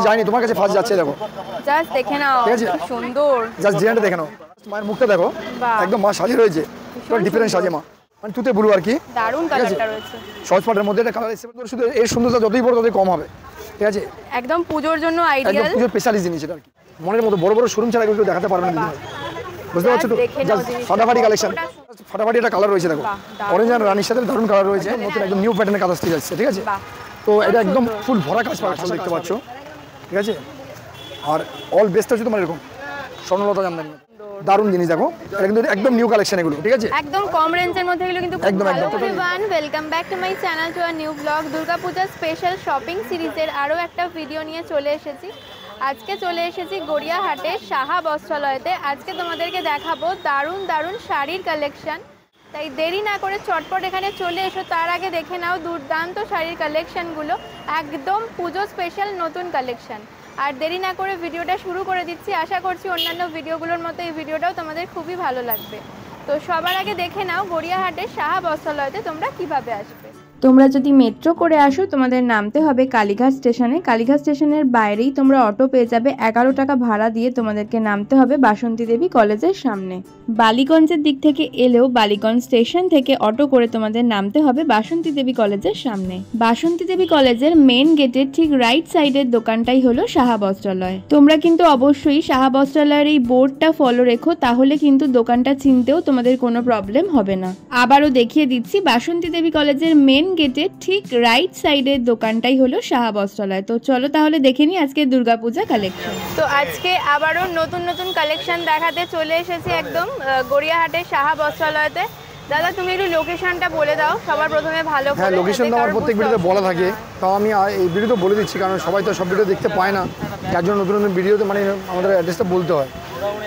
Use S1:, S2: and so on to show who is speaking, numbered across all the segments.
S1: যায়নি, তোমার কাছে ফার্স্ট যাচ্ছে। দেখো
S2: জাস্ট দেখে নাও,
S1: ঠিক আছে,
S2: সুন্দর।
S1: জাস্ট ডিজাইনটা দেখে নাও, মায়ের মুখটা দেখো, একদম মা সাজে রয়েছে, পুরো ডিফারেন্ট সাজে মা, মানে তুতে ব্লু আর কি,
S2: দারুণ কালারটা রয়েছে।
S1: সহজ পাটের মধ্যে একটা কালার এসেছে, শুধু এর সুন্দরতা যতই বড় ততই কম হবে, ঠিক আছে,
S2: একদম পুজোর জন্য আইডিয়াল,
S1: একদম পুজোর স্পেশালিস্ট জিনিস এটা আর কি। মনের মতো বড় বড় শোরুম ছাড়া এগুলো দেখাতে পারবে না, বুঝতে পারছো তো? ফাটাফাটি কালেকশন, ফাটাফাটি একটা কালার রয়েছে দেখো, অরেঞ্জ আর রানির সাথে দারুণ কালার রয়েছে, নতুন একদম নিউ প্যাটার্নের কাজ আসছে যাচ্ছে, ঠিক আছে। তো এটা একদম ফুল ভরা কাজ পাবে, দেখতে পাচ্ছ, ঠিক আছে। আর অল বেস্ট হচ্ছে তোমার এরকম স্বর্ণলতা জামদানি, দারুণ জিনিস দেখো, এটা কিন্তু একদম নিউ কালেকশন এগুলো, ঠিক আছে,
S2: একদম কম রেঞ্জের মধ্যে এগুলো কিন্তু
S1: একদম একদম।
S2: Everyone, welcome back to my channel, to a new blog. Durga Puja special shopping সিরিজের আরও একটা ভিডিও নিয়ে চলে এসেছি। আজকে চলে এসেছি গড়িয়াহাটের সাহা বস্ত্রালয়তে। আজকে তোমাদেরকে দেখাবো দারুণ দারুণ শাড়ির কালেকশন, তাই দেরি না করে চটপট এখানে চলে এসো। তার আগে দেখে নাও দুর্দান্ত শাড়ির কালেকশনগুলো, একদম পুজো স্পেশাল নতুন কালেকশন। আর দেরি না করে ভিডিওটা শুরু করে দিচ্ছি। আশা করছি অন্যান্য ভিডিওগুলোর মতো এই ভিডিওটাও তোমাদের খুবই ভালো লাগবে। তো সবার আগে দেখে নাও গড়িয়াহাটের সাহা বস্ত্রালয়তে তোমরা কিভাবে আসবে। তোমরা যদি মেট্রো করে আসো তোমাদের নামতে হবে কালীঘাট স্টেশনে। কালীঘাট স্টেশনের বাইরেই তোমরা অটো পেয়ে যাবে, 11 টাকা ভাড়া দিয়ে তোমাদেরকে নামতে হবে বাসন্তী দেবী কলেজের সামনে। বালিগঞ্জের দিক থেকে এলেও বালিগঞ্জ স্টেশন থেকে অটো করে তোমাদের নামতে হবে বাসন্তী দেবী কলেজের সামনে। বাসন্তী দেবী কলেজের মেন গেটের ঠিক রাইট সাইডের দোকানটাই হলো সাহা বস্ত্রালয়। তোমরা কিন্তু অবশ্যই সাহা বস্ত্রালয়ের এই বোর্ডটা ফলো রেখো, তাহলে কিন্তু দোকানটা চিনতেও তোমাদের কোনো প্রবলেম হবে না। আবারও দেখিয়ে দিচ্ছি, বাসন্তী দেবী কলেজের মেন গেটের ঠিক রাইট সাইডের দোকানটাই হলো সাহা বস্ত্রালয়। তো চলো তাহলে দেখে নিই আজকে দুর্গাপূজা কালেকশন। তো আজকে আবারও নতুন নতুন কালেকশন দেখাতে চলে এসেছি একদম গড়িয়াহাটের সাহা বস্ত্রালয়তে। দাদা তুমি একটু লোকেশনটা বলে দাও সবার প্রথমে ভালো করে।
S1: হ্যাঁ, লোকেশন তো আমার প্রত্যেক ভিডিওতে বলা থাকে, তাও আমি এই ভিডিওতে বলে দিচ্ছি, কারণ সবাই তো সব ভিডিও দেখতে পায় না, যার জন্য নতুন নতুন ভিডিওতে মানে আমাদের অ্যাড্রেসটা বলতে হয়।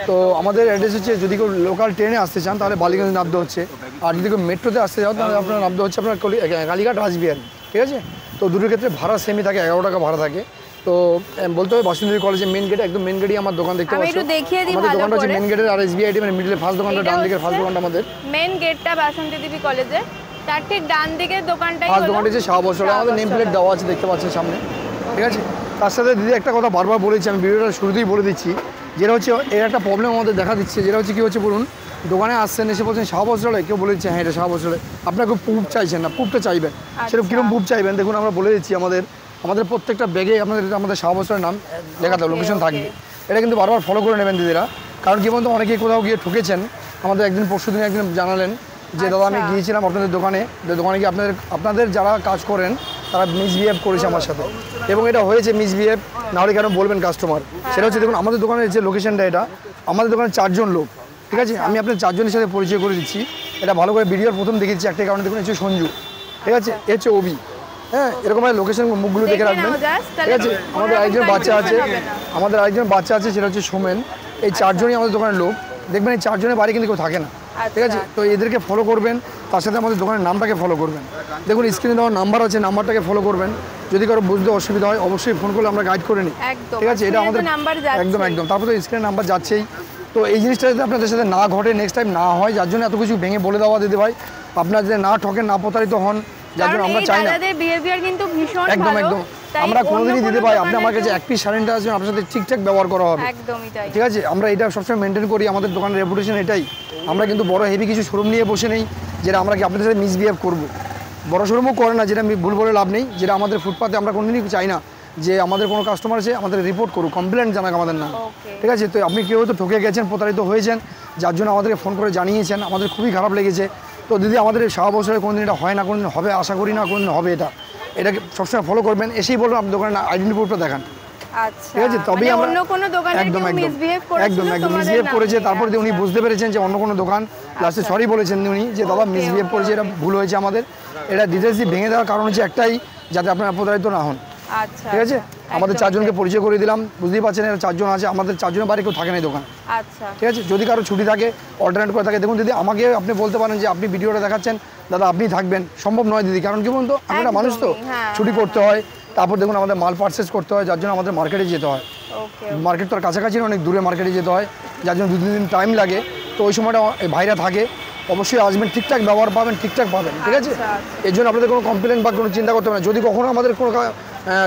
S1: তো আমাদের অ্যাড্রেস হচ্ছে, যদি কেউ লোকাল ট্রেনে আসতে চান তাহলে বালিগঞ্জ নামতে হচ্ছে, আর যদি কেউ মেট্রোতে আসতে চান তাহলে আপনার নামতে হচ্ছে আপনার কালীঘাট রাসবিহারী, ঠিক আছে। তো দুটোর ক্ষেত্রে ভাড়া সেমই থাকে, 11 টাকা ভাড়া থাকে। তো বলতে হবে বাসন্তী দেবী কলেজের মেন গেটে, একদম মেন গেটেই আমার দোকান দেখতে পাচ্ছ। আমাদের দোকানটা হচ্ছে মেন গেটের, আর এসবিআইটি মানে মিডলে ফার্স্ট দোকানটা, ডান দিকের ফার্স্ট দোকানটা আমাদের
S2: মেন গেটটা বাসন্তী দেবী কলেজের, তার ঠিক ডান দিকের দোকানটাই
S1: ফার্স্ট দোকানটা হচ্ছে সাহা বস্ত্রালয়। আমাদের নেম প্লেট দেওয়া আছে, দেখতে পাচ্ছেন সামনে, ঠিক আছে। তার সাথে দিদি একটা কথা বারবার বলেছি, আমি ভিডিওটা শুরুতেই বলে দিচ্ছি, যেটা হচ্ছে এর একটা প্রবলেম আমাদের দেখা দিচ্ছে, যেটা হচ্ছে কি হচ্ছে বলুন, দোকানে আসছেন এসে বলছেন সাহা বস্ত্রালয়, কেউ বলে দিচ্ছে হ্যাঁ এটা সাহা বস্ত্রালয়, আপনার খুব পুপ চাইছেন না, পুপটা চাইবেন, সেরকম কীরকম পুপ চাইবেন দেখুন আমরা বলে দিচ্ছি। আমাদের প্রত্যেকটা ব্যাগে আমাদের সাহা বস্ত্রালয়ের নাম লেখা থাকবে, লোকেশন থাকবে, এটা কিন্তু বারবার ফলো করে নেবেন দিদিরা, কারণ কি বলতো অনেকেই কোথাও গিয়ে ঠকেছেন। আমাদের একদিন পরশুদিন একদিন জানালেন যে দাদা আমি গিয়েছিলাম আপনাদের দোকানে গিয়ে আপনাদের যারা কাজ করেন তারা মিসবিহেভ করেছে আমার সাথে, এবং এটা হয়েছে মিসবিহেভ, নাহলে কেন বলবেন কাস্টমার। সেটা হচ্ছে দেখুন আমাদের দোকানের যে লোকেশনটা, এটা আমাদের দোকানে 4 জন লোক, ঠিক আছে। আমি আপনার 4 জনের সাথে পরিচয় করে দিচ্ছি, এটা ভালো করে ভিডিওর প্রথম দেখিয়েছি একটা কারণে, দেখুন হচ্ছে সঞ্জু, ঠিক আছে, এ হচ্ছে ওবি, হ্যাঁ, এরকম লোকেশন মুখগুলো দেখে রাখবেন, ঠিক আছে। আমাদের আরেকজন বাচ্চা আছে, সেটা হচ্ছে সোমেন। এই 4 জনই আমাদের দোকানের লোক, দেখবেন এই 4 জনের বাড়ি কিন্তু কেউ থাকে না, ঠিক আছে। তো এদেরকে ফলো করবেন, তার সাথে আমাদের দোকানের নামটাকে ফলো করবেন। দেখুন স্ক্রিনে দেওয়ার নাম্বার আছে, নাম্বারটাকে ফলো করবেন। যদি কারো বুঝতে অসুবিধা হয় অবশ্যই ফোন করলে আমরা গাইড করে নিই, ঠিক আছে। এটা আমাদের একদম তারপর তো স্ক্রিনে নাম্বার যাচ্ছেই। তো এই জিনিসটা যদি আপনাদের সাথে না ঘটে, নেক্সট টাইম না হয়, যার জন্য এত কিছু ভেঙে বলে দেওয়া দিদি ভাই, আপনার যদি না ঠকেন, না প্রতারিত হন, যার জন্য আমরা চাই না। একদম আমরা কোনোদিনই দিতে পাই, আপনি আমার কাছে এক পিস শাড়িটা আসবেন, আপনার সাথে ঠিকঠাক ব্যবহার করা হবে, ঠিক আছে। আমরা এটা সবসময় মেনটেন করি, আমাদের দোকানের রেপুটেশন এটাই। আমরা কিন্তু বড় হেভি কিছু শোরুম নিয়ে বসে নেই, যেটা আমরা কি আপনাদের সাথে মিসবিহেভ করবো। বড় শোরুমও করে না, যেটা ভুল বলে লাভ নেই, যেটা আমাদের ফুটপাতে আমরা কোনোদিনই চাই না যে আমাদের কোনো কাস্টমার আছে আমাদের রিপোর্ট করুক, কমপ্লেন জানাক আমাদের নাম, ঠিক আছে। তো আপনি কেউ তো ঠকে গেছেন, প্রতারিত হয়েছেন, যার জন্য আমাদেরকে ফোন করে জানিয়েছেন, আমাদের খুবই খারাপ লেগেছে। তো দিদি আমাদের সাহা বস্ত্রালয়ে কোনোদিন এটা হয় না, কোনোদিন হবে আশা করি না, কোনোদিন হবে এটাকে সবসময় ফলো করবেন। এসেই বলবেন আপনার দোকানের আইডেন্টি প্রুফটা দেখান, ঠিক আছে, তবেই আমরা একদম মিসবিহেভ করেছে। তারপরে উনি বুঝতে পেরেছেন যে অন্য কোনো দোকান, লাস্টে সরি বলেছেন উনি যে দাদা মিসবিহেভ করেছে, এটা ভুল হয়েছে আমাদের। এটা ডিটেলস ভেঙে দেওয়ার কারণ হচ্ছে একটাই, যাতে আপনারা প্রতারিত না হন, ঠিক আছে। আমাদের 4 জনকে পরিচয় করে দিলাম, বুঝতেই পারছেন এরা 4 জন আছে, আমাদের 4 জনের বাড়ি কেউ থাকে না এই দোকান, ঠিক আছে। যদি কারো ছুটি থাকে, অল্টারনেট করে থাকে, দেখুন দিদি আমাকে আপনি বলতে পারেন যে আপনি ভিডিওটা দেখাচ্ছেন দাদা আপনি থাকবেন, সম্ভব নয় দিদি, কারণ কি বলুন তো আমরা মানুষ তো, ছুটি করতে হয়, তারপর দেখুন আমাদের মাল পারচেস করতে হয়, যার জন্য আমাদের মার্কেটে যেতে হয়, মার্কেট তো আর কাছাকাছি অনেক দূরে মার্কেটে যেতে হয়, যার জন্য 2-3 দিন টাইম লাগে। তো ওই সময়টা ভাইরা থাকে, অবশ্যই আসবেন, ঠিকঠাক ব্যবহার পাবেন, ঠিকঠাক পাবেন, ঠিক আছে। এই জন্য আপনাদের কোনো কমপ্লেন বা কোনো চিন্তা করতে হবে না। যদি কখনো আমাদের কোনো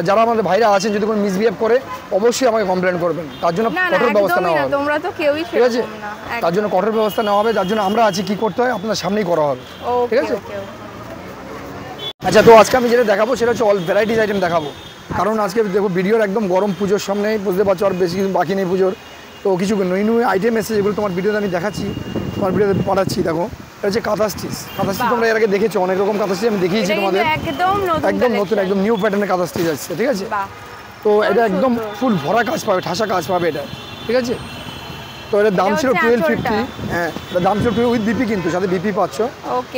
S1: যারা আমাদের ভাইরা আছেন যদি কোনো মিসবিহেভ করে অবশ্যই আমাকে কমপ্লেন করবেন, তার জন্য
S2: না না
S1: কঠোর ব্যবস্থা
S2: একদমই
S1: নেওয়া
S2: না,
S1: হবে।
S2: তোমরা তো কেউই
S1: ঠিক আছে,
S2: সেরকম না।
S1: তার জন্য কঠোর ব্যবস্থা নেওয়া হবে, যার জন্য আমরা আছি কি করতে হয় আপনার সামনেই করা হবে। ঠিক আছে। আচ্ছা, তো আজকে আমি যেটা দেখাবো সেটা হচ্ছে অল ভ্যারাইটিস আইটেম দেখাবো, কারণ আজকে দেখো ভিডিওর একদম গরম, পুজোর সামনে বুঝতে পারছো, আর বেশি কিছু বাকি নেই পুজোর। তো কিছু নই আইটেম এসেছে যেগুলো তোমার ভিডিওতে আমি দেখাচ্ছি, তোমার ভিডিওতে পাঠাচ্ছি। দেখো এটা হচ্ছে কাঁথা স্টিচ। কাঁথা স্টিচ তোমরা এর আগে দেখেছো, অনেক রকম কাঁথা স্টিচ আমি দেখিয়েছি তোমাদের, একদম নতুন একদম নিউ প্যাটার্নের কাঁথা স্টিচ আসছে। ঠিক আছে, তো এটা একদম ফুল ভরা কাজ পাবে, ঠাসা কাজ পাবে এটা। ঠিক আছে, তো এটার দাম ছিল 1250। হ্যাঁ, এটার দাম ছিল উইথ বিপি, কিন্তু সাথে বিপি পাচ্ছ।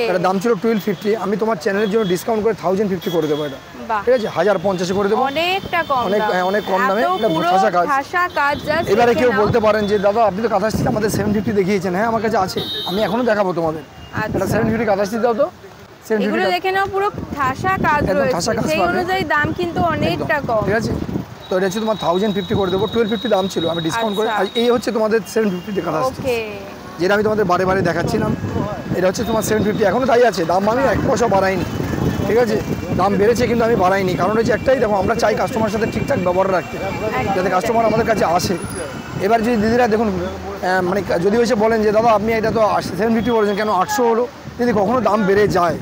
S1: এটার দাম ছিল 1250। আমি তোমার চ্যানেলের জন্য ডিসকাউন্ট করে 1050 করে দেবো এটা। ঠিক আছে, 1050 করে দেবো, অনেক কম দামে। ঠাসা কাজ। এবারে কেউ বলতে পারেন যে দাদা আপনি তো কাঁথা স্টিচ আমাদের 750 দেখিয়েছেন। হ্যাঁ, আমার কাছে আছে, আমি এখনো দেখাবো তোমাদের। এটা 750 কাঁথা স্টিচ দাও তো।
S2: এগুলো দেখে নাও, পুরো ঠাসা কাজ রয়েছে, সেই অনুযায়ী দাম কিন্তু অনেকটা কম।
S1: ঠিক আছে, তো এটা হচ্ছে তোমার 1050 করে দেবো। 1250 দাম ছিল, আমি ডিসকাউন্ট করে। আর এই হচ্ছে তোমাদের 750 কাঁথা স্টিচ, যেটা আমি তোমাদের বারে দেখাচ্ছিলাম। এটা হচ্ছে তোমার 750, এখনো তাই আছে দাম, আমি 1 পয়সা বাড়াইনি। ঠিক আছে, দাম বেড়েছে কিন্তু আমি বাড়াইনি, কারণ হচ্ছে একটাই, দেখো আমরা চাই কাস্টমারের সাথে ঠিকঠাক ব্যবহার রাখতে, যাতে কাস্টমার আমাদের কাছে আসে। এবার যদি দিদিরা দেখুন, মানে যদি এসে বলেন যে দাদা আপনি এটা তো 750 বলেছেন, কেন 800 হলো? যদি কখনো দাম বেড়ে যায়,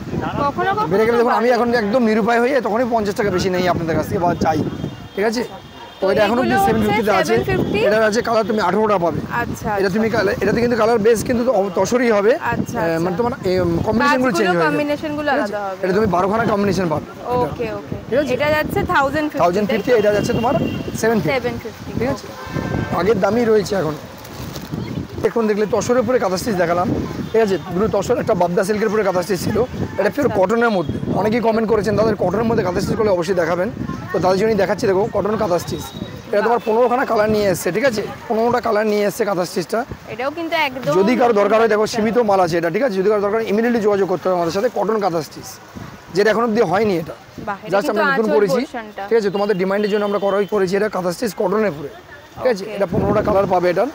S1: বেড়ে গেলে দেখুন আমি এখন একদম নিরুপায় হয়ে তখনই 50 টাকা বেশি নেই আপনাদের কাছ থেকে বা চাই। ঠিক আছে, তো এটা এখন অব্দি 750 আছে। এটা আছে কালার তুমি 18টা পাবে। এটা তুমি এটাতে কিন্তু কালার বেস কিন্তু তসরই হবে, মানে তোমার কম্বিনেশনগুলো চেঞ্জ হবে, এটা তুমি 12খানা কম্বিনেশন পাবে।
S2: ওকে ওকে, এটা যাচ্ছে 1050,
S1: এটা যাচ্ছে তোমার 750। ঠিক আছে, আগের দামই রয়েছে এখন। এখন দেখলে তসরের উপরে কাঁথা স্টিচ দেখালাম। ঠিক আছে, দুটো তসর, একটা বাবদা সিল্কের উপরে কাঁথা স্টিচ ছিল, এটা পিওর কটনের মধ্যে। অনেকেই কমেন্ট করেছেন দাদা কটনের মধ্যে কাঁথা স্টিচ করলে অবশ্যই দেখাবেন, তো তাদের জন্যই দেখাচ্ছি। দেখো কটন কাঁথা স্টিচ, এটা তোমার 15খানা কালার নিয়ে এসছে। ঠিক আছে, 15টা কালার নিয়ে এসছে কাঁথা স্টিচটা।
S2: এটাও কিন্তু একদম,
S1: যদি কারো দরকার হয়, দেখো সীমিত মাল আছে এটা। ঠিক আছে, যদি কারো দরকার ইমিডিয়েটলি যোগাযোগ করতে হবে আমাদের সাথে। কটন কাঁথা স্টিচ, যেটা এখন অব্দি হয়নি, এটা জাস্ট আমরা নতুন করেছি। ঠিক আছে, তোমাদের ডিমান্ডের জন্য আমরা করেছি এটা কাঁথা স্টিচ কটনের উপরে। ঠিক আছে, এটা 15টা কালার পাবে এটার।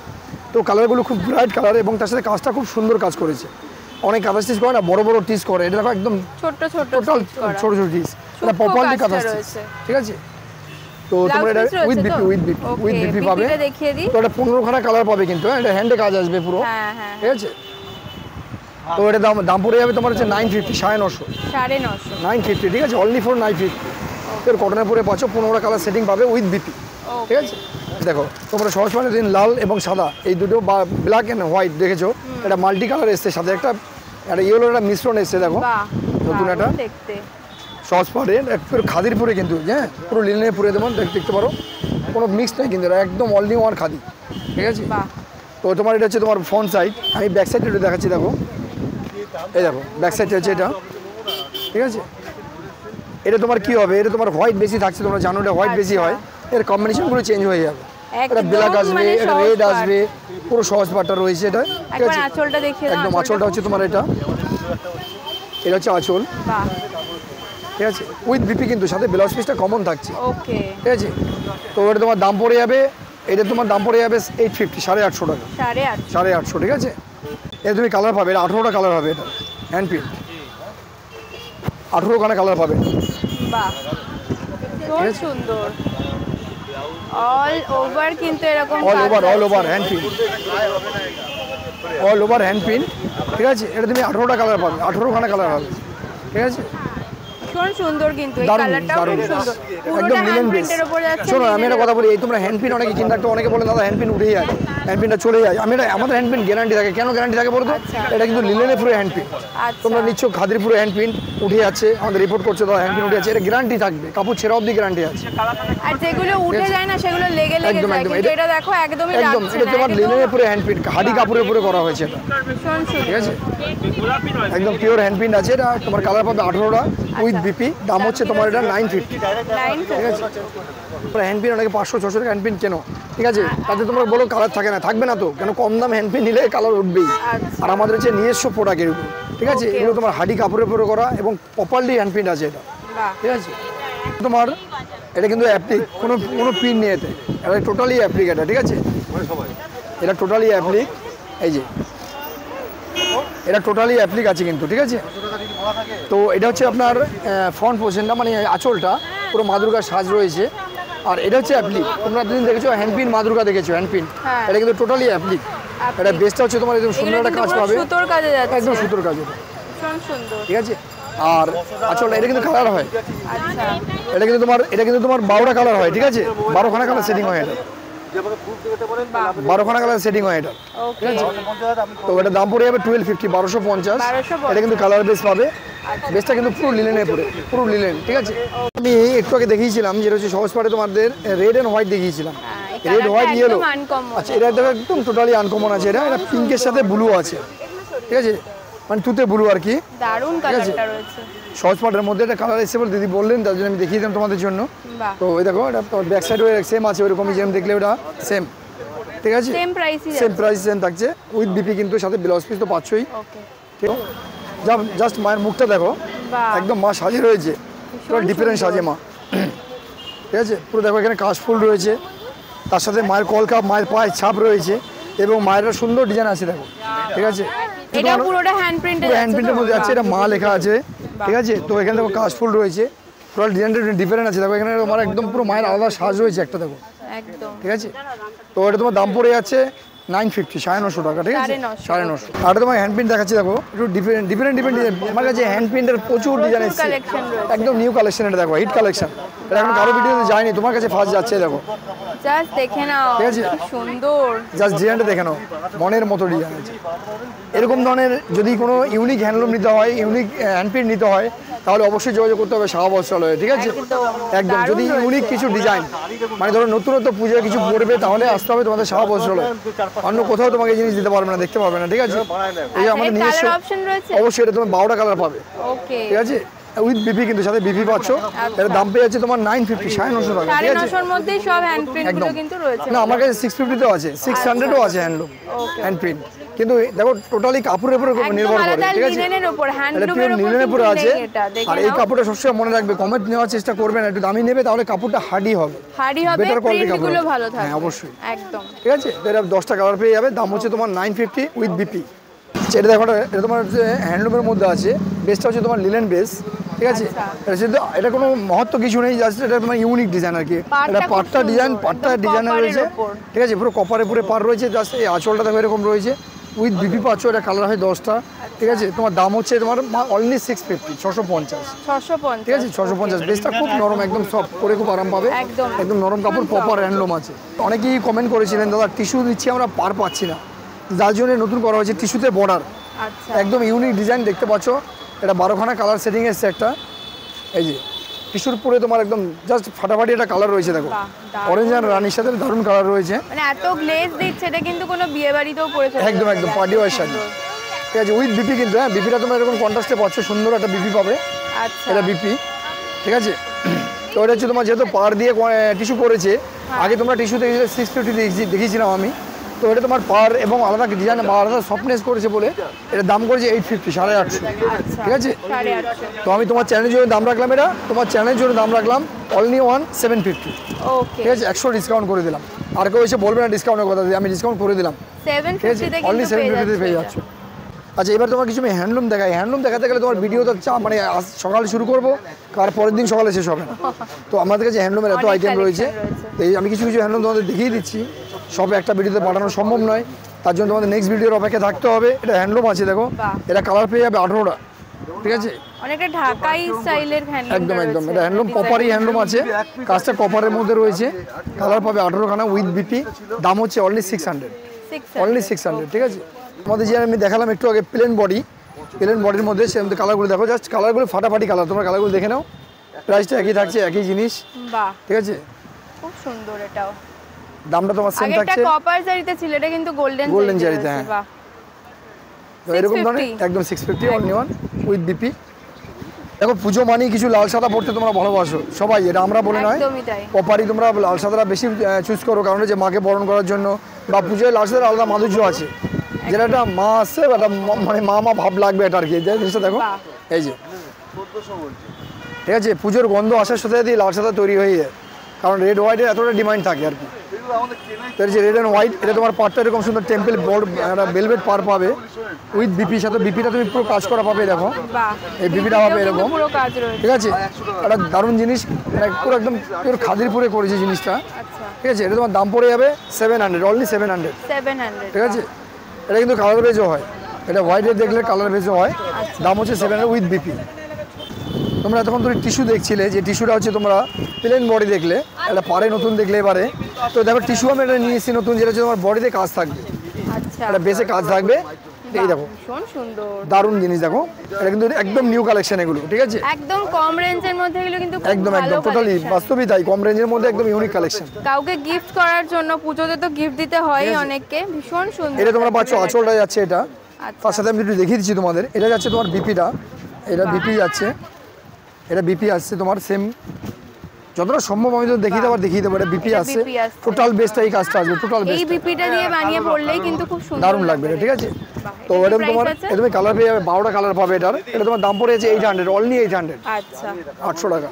S1: তো কালারগুলো খুব ব্রাইট কালার, এবং তার সাথে কাজটা খুব সুন্দর কাজ করেছে। অনেক কাঁথা স্টিচ করে না, বড় টিচ করে, এটা দেখো একদম ছোট টিচ, এটা প্রপারলি কাঁথা স্টিচ। ঠিক আছে, তো তোমরা এটা উইথ বিপি পাবে। তো এটা 15খানা কালার পাবে, কিন্তু এটা হ্যান্ডে কাজ আসবে পুরো। ঠিক আছে, তো এটা দাম পড়ে যাবে তোমার হচ্ছে 950, 950। ঠিক আছে, অনলি ফর 950। তোর কটনের পরে পাচ্ছ 15টা কালার সেটিং পাবে উইথ বিপি। ঠিক আছে, দেখো তোমরা সহজ মানে দিন লাল এবং সাদা এই দুটো, বা ব্ল্যাক অ্যান্ড হোয়াইট দেখেছো, এটা মাল্টি কালার এসছে, সাথে একটা ইয়েলোর একটা মিশ্রণ এসছে। দেখো নতুন একটা সহজ পাড়ে পুরো খাদির পরে, কিন্তু হ্যাঁ পুরো লিনেনের পরে দেবো, দেখতে পারো কোনো মিক্স নেই কিন্তু, এটা একদম অল নিউ ওয়ান খাদি। ঠিক আছে, তো তোমার এটা হচ্ছে তোমার ফ্রন্ট সাইড, আমি ব্যাক সাইডটা একটু দেখাচ্ছি। দেখো এই দেখো ব্যাক সাইডটা হচ্ছে এটা। ঠিক আছে, এটা তোমার কি হবে, এটা তোমার হোয়াইট বেশি থাকছে, তোমরা জানো এটা হোয়াইট বেশি হয়, এর কম্বিনেশনগুলো চেঞ্জ হয়ে যাবে। এটা ব্ল্যাক আসবে, এটা রেড আসবে, পুরো সহজ পাটটা রয়েছে এটা। ঠিক আছে, একদম আঁচলটা হচ্ছে তোমার এটা হচ্ছে আঁচল। ঠিক আছে, উইথ বিপি, কিন্তু সাথে ব্লাউজ পিসটা কমন থাকছে। ঠিক আছে, তো এটা তোমার দাম পড়ে যাবে, এটা তোমার দাম পড়ে যাবে 850, 850 টাকা, 850। ঠিক আছে, এটা তুমি কালার পাবে, এটা 18টা কালার হবে, এটা হ্যান্ড প্রিন্ট, 18খানা কালার পাবে।
S2: সুন্দর অল ওভার, কিন্তু এরকম
S1: অল ওভার হ্যান্ড প্রিন্ট। ঠিক আছে, এটা তুমি 18টা কালার পাবে, 18খানা কালার হবে। ঠিক আছে,
S2: ভীষণ সুন্দর, কিন্তু এই কালারটাও খুব সুন্দর,
S1: একদম লিনেন বেস। শোনো আমি একটা কথা বলি, এই তোমরা হ্যান্ড প্রিন্ট অনেকে কিনতে, অনেকে বলে দাদা হ্যান্ড প্রিন্ট উঠে যায়, হ্যান্ড প্রিন্টটা চলে যায়। আমি আমাদের হ্যান্ড প্রিন্ট গ্যারান্টি থাকে। কেন গ্যারান্টি থাকে বলতো? এটা কিন্তু লিনেনের পুরো হ্যান্ড প্রিন্ট, তোমরা নিচ্ছ খাদির পুরো হ্যান্ড প্রিন্ট উঠে যাচ্ছে, আমাদের রিপোর্ট করছে দাদা হ্যান্ড প্রিন্ট উঠে যাচ্ছে, এটা গ্যারান্টি থাকবে, কাপড় ছেঁড়া অবধি গ্যারান্টি আছে।
S2: আর যেগুলো উঠে যায় না সেগুলো লেগে যায়, কিন্তু এটা দেখো একদমই
S1: একদম, এটা তোমার লিনেনের পুরো হ্যান্ড প্রিন্ট, হাডি কাপড়ের উপরে করা হয়েছে এটা। ঠিক আছে, একদম পিওর হ্যান্ড প্রিন্ট আছে। এটা তোমার কালার পাবে 18টা উইথ বিপি, দাম হচ্ছে তোমার এটা 950। ঠিক আছে, তোমরা হ্যান্ড প্রিন্ট অনেকে 500-600 টাকা হ্যান্ড প্রিন্ট কেন? ঠিক আছে, তাতে তোমরা বলো কালার থাকে না, থাকবে না তো, কেন কম দাম হ্যান্ড প্রিন্ট নিলে কালার উঠবেই। আর আমাদের হচ্ছে নিজস্ব প্রোডাক্টের উপর। ঠিক আছে, এগুলো তোমার হাডি কাপড়ের উপরে করা এবং প্রপারলি হ্যান্ড প্রিন্ট আছে এটা। ঠিক আছে, তোমার এটা কিন্তু অ্যাপ্লিক, কোনো প্রিন্ট নেই এতে, এটা টোটালি অ্যাপ্লিক এটা। ঠিক আছে, এটা টোটালি অ্যাপ্লিক, এই যে এটা টোটালি অ্যাপ্লিক আছে কিন্তু। ঠিক আছে, তো এটা হচ্ছে আপনার ফ্রন্ট পোর্শনটা, মানে আঁচলটা, পুরো মা দুর্গার সাজ রয়েছে। আর এটা হচ্ছে অ্যাপ্লিক, তোমরা এতদিন দেখেছো হ্যান্ডপিন মা দুর্গা দেখেছো হ্যান্ডপিন,
S2: হ্যাঁ।
S1: এটা কিন্তু টোটালি অ্যাপ্লিক। এটা বেসটা হচ্ছে তোমার একদম সুন্দর একটা কাজ পাবে,
S2: সুতোর কাজে যাচ্ছে,
S1: একদম সুতোর কাজ এটা,
S2: ভীষণ সুন্দর।
S1: ঠিক আছে। আর আসলে এটা কিন্তু কালার হয়,
S2: আচ্ছা,
S1: এটা কিন্তু তোমার 12টা কালার হয়, ঠিক আছে, 12খানা কালার সেটিং হয় এটা, 12খানা কালার সেটিং হয় এটা,
S2: ওকে।
S1: তো এটা দাম পড়ে যাবে 1250, 1250। এটা কিন্তু কালার বেস পাবে, বেসটা কিন্তু পুরো লিলেনের পরে, পুরো লিলেন, ঠিক আছে। আমি একটু আগে দেখিয়েছিলাম যেটা হচ্ছে সহজ পাটে তোমাদের রেড অ্যান্ড হোয়াইট দেখিয়েছিলাম, রেড হোয়াইট ইয়েলো। আচ্ছা, এটা দেখো একদম টোটালি আনকমন আছে, এটা পিঙ্কের সাথে ব্লু আছে, ঠিক আছে, মানে তুতে ব্লু আর কি,
S2: দারুণ কালারটা রয়েছে।
S1: সহজ পাটের মধ্যে একটা কালার এসে বলে দিদি বললেন, তার জন্য আমি দেখিয়ে দিলাম তোমাদের জন্য। তো ওই দেখো এটা ব্যাক সাইড সেম আছে, ওইরকমই যেরকম দেখলে ওটা সেম, ঠিক আছে,
S2: সেম প্রাইসই,
S1: সেম প্রাইস সেম থাকছে উইথ বিপি, কিন্তু সাথে ব্লাউজ পিস তো পাচ্ছই।
S2: ওকে,
S1: ঠিক আছে, জাস্ট মায়ের মুখটা দেখো, একদম মা সাজে রয়েছে, পুরো ডিফারেন্ট সাজে মা, ঠিক আছে। পুরো দেখো এখানে কাশফুল রয়েছে, তার সাথে মায়ের কলকাপ, মায়ের পায়ের ছাপ রয়েছে, এবং মায়ের সুন্দর ডিজাইন আছে দেখো, ঠিক আছে।
S2: এটা পুরোটা হ্যান্ড প্রিন্টের,
S1: হ্যান্ড প্রিন্টের মধ্যে আছে, এটা মা লেখা আছে, ঠিক আছে। তো এখানে দেখো কাশফুল রয়েছে, পুরো ডিজাইনটা ডিফারেন্ট আছে দেখো, এখানে তোমার একদম পুরো মায়ের আলাদা সাজ রয়েছে একটা দেখো,
S2: একদম,
S1: ঠিক আছে। তো এটা তোমার দাম পড়ে যাচ্ছে 950, 950 টাকা, ঠিক আছে, 950। আর তোমার হ্যান্ড প্রিন্ট দেখাচ্ছি দেখো, একটু ডিফারেন্ট ডিজাইন। আমার কাছে হ্যান্ড প্রিন্টের প্রচুর ডিজাইন এসেছে, একদম নিউ কালেকশন, এটা দেখো হিট কালেকশন, এটা এখন কারো ভিডিওতে যায়নি, তোমার কাছে ফার্স্ট যাচ্ছে দেখো,
S2: জাস্ট দেখে নাও,
S1: ঠিক আছে,
S2: সুন্দর,
S1: জাস্ট ডিজাইনটা দেখে নাও, মনের মতো ডিজাইন আছে। এরকম ধরনের যদি কোনো ইউনিক হ্যান্ডলুম নিতে হয়, ইউনিক হ্যান্ড প্রিন্ট নিতে হয়, তাহলে অবশ্যই যোগাযোগ করতে হবে সাহা বস্ত্রালয়ে, ঠিক আছে, একদম। যদি ইউনিক কিছু ডিজাইন, মানে ধরো নতুনত্ব পুজোয় কিছু পড়বে, তাহলে আসতে হবে তোমাদের সাহা বস্ত্রালয়, অন্য কোথাও তোমাকে এই জিনিস দিতে পারবে না, দেখতে পারবে না, ঠিক আছে। এই যে আমাদের নিজস্ব
S2: অপশন রয়েছে,
S1: অবশ্যই এটা তোমার 12টা কালার পাবে,
S2: ওকে,
S1: ঠিক আছে, উইথ বিপি, কিন্তু সাথে বিপি পাচ্ছ। এর দাম পেয়ে যাচ্ছে তোমার 950, 950 টাকা, ঠিক আছে।
S2: 950 এর মধ্যেই সব হ্যান্ড প্রিন্ট গুলো কিন্তু রয়েছে।
S1: না, আমার কাছে 650 আছে, 600ও আছে হ্যান্ডলুম হ্যান্ড প্রিন্ট, কিন্তু দেখো টোটালি কাপড়ের উপর নির্ভর করে, ঠিক আছে,
S2: লিনেনের উপর,
S1: এটা
S2: হ্যান্ডলুমের
S1: পিওর
S2: উপর
S1: লিনেনের উপর আছে।
S2: এটা দেখে
S1: আর এই কাপড়টা সবসময় মনে রাখবে, কমেন্ট নেওয়ার চেষ্টা করবেন, একটু দামি নেবে, তাহলে কাপড়টা হার্ডি হবে,
S2: হার্ডি হবে,
S1: বেটার কোয়ালিটি
S2: প্রিন্ট
S1: কাপড়
S2: গুলো
S1: হবে।
S2: ভালো থাকবে,
S1: হ্যাঁ অবশ্যই,
S2: একদম,
S1: ঠিক আছে। তো এটা 10টা কালার পেয়ে যাবে, দাম হচ্ছে তোমার 950 উইথ বিপি। এটা দেখো, এটা তোমার হচ্ছে হ্যান্ডলুমের মধ্যে আছে, বেসটা হচ্ছে তোমার লিনেন বেস, ঠিক আছে। এটা কোনো মহত্ব কিছু নেই, জাস্ট এটা তোমার ইউনিক ডিজাইন আর কি, এটা পাটটা ডিজাইন রয়েছে, ঠিক আছে, পুরো কপারে পুরো পার রয়েছে, জাস্ট এই আঁচলটা দেখো এরকম রয়েছে, উইথ বিপি পাচ্ছ, এটা কালার হয় 10টা, ঠিক আছে। তোমার দাম হচ্ছে তোমার অনলি 650, 650, ঠিক আছে, 650। বেসটা খুব নরম, একদম সফট, পরে খুব আরাম পাবে, একদম নরম কাপড়, প্রপার হ্যান্ডলুম আছে। অনেকেই কমেন্ট করেছিলেন দাদা টিস্যু দিচ্ছি আমরা পার পাচ্ছি না, যার জন্য নতুন করা হয়েছে টিস্যুতে বর্ডার, একদম ইউনিক ডিজাইন দেখতে পাচ্ছ। এটা 12খানা কালার সেটিং এসছে একটা, এই যে টিস্যুর পরে তোমার একদম জাস্ট ফাটাফাটি একটা কালার রয়েছে দেখো, অরেঞ্জ আর রানির সাথে দারুণ কালার রয়েছে,
S2: মানে এত গ্লেজ দিচ্ছে, এটা কিন্তু কোনো বিয়ে বাড়িতেও পরে চলে
S1: একদম পার্টি ওয়ার শাড়ি, ঠিক আছে, উইথ বিপি কিন্তু, হ্যাঁ বিপিটা তোমরা এরকম কন্ট্রাস্টে পাচ্ছ, সুন্দর একটা বিপি পাবে, এটা বিপি, ঠিক আছে। তো এটা হচ্ছে তোমার যেহেতু পার দিয়ে টিস্যু করেছে, আগে তোমরা টিস্যুতে 650 দেখিয়েছিলাম আমি, তো এটা তোমার পার এবং আলাদা ডিজাইন বা আলাদা সফটনেস করেছে বলে এটা দাম করেছে 850, 850, ঠিক আছে। তো আমি তোমার চ্যানেলের জন্য দাম রাখলাম, এটা তোমার চ্যানেলের জন্য দাম রাখলাম অনলি 750, ঠিক আছে, 100 ডিসকাউন্ট করে দিলাম। আর কেউ এসে বলবে না ডিসকাউন্টের কথা, আমি ডিসকাউন্ট করে দিলাম, ঠিক আছে, অনলি 750 পেয়ে যাচ্ছ। আচ্ছা, এবার তোমার কিছু আমি হ্যান্ডলুম দেখাই। হ্যান্ডলুম দেখাতে গেলে তোমার ভিডিও তো মানে সকালে শুরু করবো, আর পরের দিন সকালে শেষ হবে না। তো আমাদের কাছে হ্যান্ডলুমের এত আইটেম রয়েছে, এই আমি কিছু হ্যান্ডলুম তোমাদের দেখিয়ে দিচ্ছি, সব একটা ভিডিওতে পাঠানো সম্ভব নয়, তার জন্য তোমাদের নেক্সট ভিডিওর অপেক্ষা থাকতে হবে। এটা হ্যান্ডলুম আছে দেখো, এটা কালার পেয়ে যাবে 18টা, ঠিক আছে,
S2: অনেকটা ঢাকাই স্টাইলের হ্যান্ডলুম,
S1: একদম এটা হ্যান্ডলুম, কপারই হ্যান্ডলুম আছে, কাজটা কপারের মধ্যে রয়েছে, কালার পাবে 18খানা উইথ বিপি, দাম হচ্ছে অনলি 600, অনলি 600, ঠিক আছে। আমাদের যে আমি দেখালাম একটু আগে প্লেন বডির মধ্যে সেরকম কালারগুলো দেখো, জাস্ট কালারগুলো ফাটাফাটি কালার, তোমরা কালারগুলো দেখে নাও, প্রাইসটা একই থাকছে, একই জিনিস, ঠিক আছে,
S2: খুব সুন্দর। এটাও
S1: দামটা তোমার সেম থাকছে,
S2: কপার জারিতে ছিল, এটা কিন্তু গোল্ডেন
S1: জারিতে, হ্যাঁ, তো এরকম ধরনের একদম 650 অনলি ওয়ান উইথ বিপি। দেখো পুজো মানেই কিছু লাল সাদা পড়তে তোমরা ভালোবাসো সবাই, এটা আমরা বলে নয়, কপারই তোমরা লাল সাদাটা বেশি চুজ করো, কারণ যে মাকে বরণ করার জন্য বা পুজোয় লাল সাদার আলাদা মাধুর্য আছে, যেটা একটা মা আসছে, একটা মানে মা ভাব লাগবে এটা আর কি, যে জিনিসটা দেখো, এই যে, ঠিক আছে, পুজোর গন্ধ আসার সাথে সাথে লাল সাদা তৈরি হয়ে যায়, কারণ রেড হোয়াইটের এতটা ডিমান্ড থাকে আর কি। রেড অ্যান্ড হোয়াইট, এটা তোমার পাড়টা এরকম সুন্দর টেম্পল বড় একটা ভেলভেট পার পাবে উইথ বিপির সাথে। বিপিটা তুমি পুরো কাজ করা পাবে, দেখো এই বিপিটা পাবে এরকম, ঠিক আছে। একটা দারুণ জিনিস, পুরো একদম পিওর খাদিরপুরে করেছে জিনিসটা, ঠিক আছে। এটা তোমার দাম পড়ে যাবে 700, অনলি 700, ঠিক আছে। এটা কিন্তু কালার বেজও হয়, এটা হোয়াইটের দেখলে কালার বেজও হয়। দাম হচ্ছে 700 উইথ বিপি। তোমরা এতক্ষণ তুমি টিস্যু দেখছিলে, যে টিস্যুটা হচ্ছে তোমরা প্লেন বডি দেখলে, এটা পারে নতুন দেখলে এবারে। তো দেখো টিস্যু আমি এটা নিয়ে এসেছি নতুন, যেটা হচ্ছে তোমার বডিতে কাজ থাকবে, এটা বেসে কাজ থাকবে। এই দেখো দারুণ জিনিস, দেখো এটা কিন্তু একদম নিউ কালেকশন এগুলো, ঠিক আছে।
S2: একদম কম রেঞ্জের মধ্যে এগুলো কিন্তু
S1: একদম টোটালি বাস্তবই তাই, কম রেঞ্জের মধ্যে একদম ইউনিক কালেকশন।
S2: কাউকে গিফট করার জন্য, পুজোতে তো গিফট দিতে হয় অনেককে, ভীষণ সুন্দর।
S1: এটা তোমরা পাচ্ছ আঁচলটা যাচ্ছে এটা, তার সাথে আমি একটু দেখিয়ে দিচ্ছি তোমাদের। এটা যাচ্ছে তোমার বিপিটা, এটা বিপি যাচ্ছে, এটা বিপি আসছে তোমার সেম, যতটা সম্ভব আমি তো দেখিয়ে দেবো। এটা বিপি আসছে, টোটাল বেসটা এই কাজটা আসবে, টোটাল বেস।
S2: এই বিপিটা দিয়ে বানিয়ে পড়লেই কিন্তু খুব সুন্দর
S1: দারুণ লাগবে, ঠিক আছে। তো এরকম তোমার তুমি কালার পেয়ে যাবে, 12টা কালার পাবে এটার। এটা তোমার দাম পড়ে যাচ্ছে 800, অনলি 800,
S2: আচ্ছা
S1: 800 টাকা।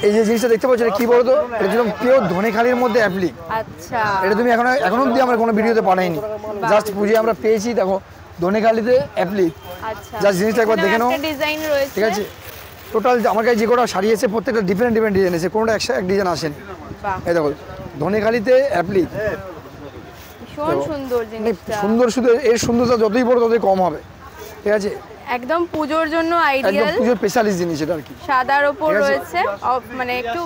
S1: এই যে জিনিসটা দেখতে পাচ্ছ, কি বলতো, এটা একদম পিওর ধনেখালির মধ্যে অ্যাপ্লিক।
S2: আচ্ছা,
S1: এটা তুমি এখনো অবধি আমার কোনো ভিডিওতে পাঠাইনি, জাস্ট পুজোয় আমরা পেয়েছি। দেখো ধনেখালিতে অ্যাপ্লিক,
S2: আচ্ছা
S1: জাস্ট জিনিসটা একবার দেখে নাও,
S2: ডিজাইন রয়েছে,
S1: ঠিক আছে। টোটাল আমার কাছে যে কটা শাড়ি আছে প্রত্যেকটা ডিফারেন্ট ডিজাইন আছে, কোনোটা এক ডিজাইন আসেনি। এই দেখো ধনেখালিতে অ্যাপ্লিক,
S2: ভীষণ সুন্দর জিনিসটা,
S1: সুন্দর। শুধু এর সুন্দরতা যতই বড় ততই কম হবে, ঠিক আছে।
S2: একদম পুজোর জন্য আইডিয়াল,
S1: একদম পুজোর স্পেশালিস্ট জিনিস এটা আর কি।
S2: সাদার উপর রয়েছে, মানে একটু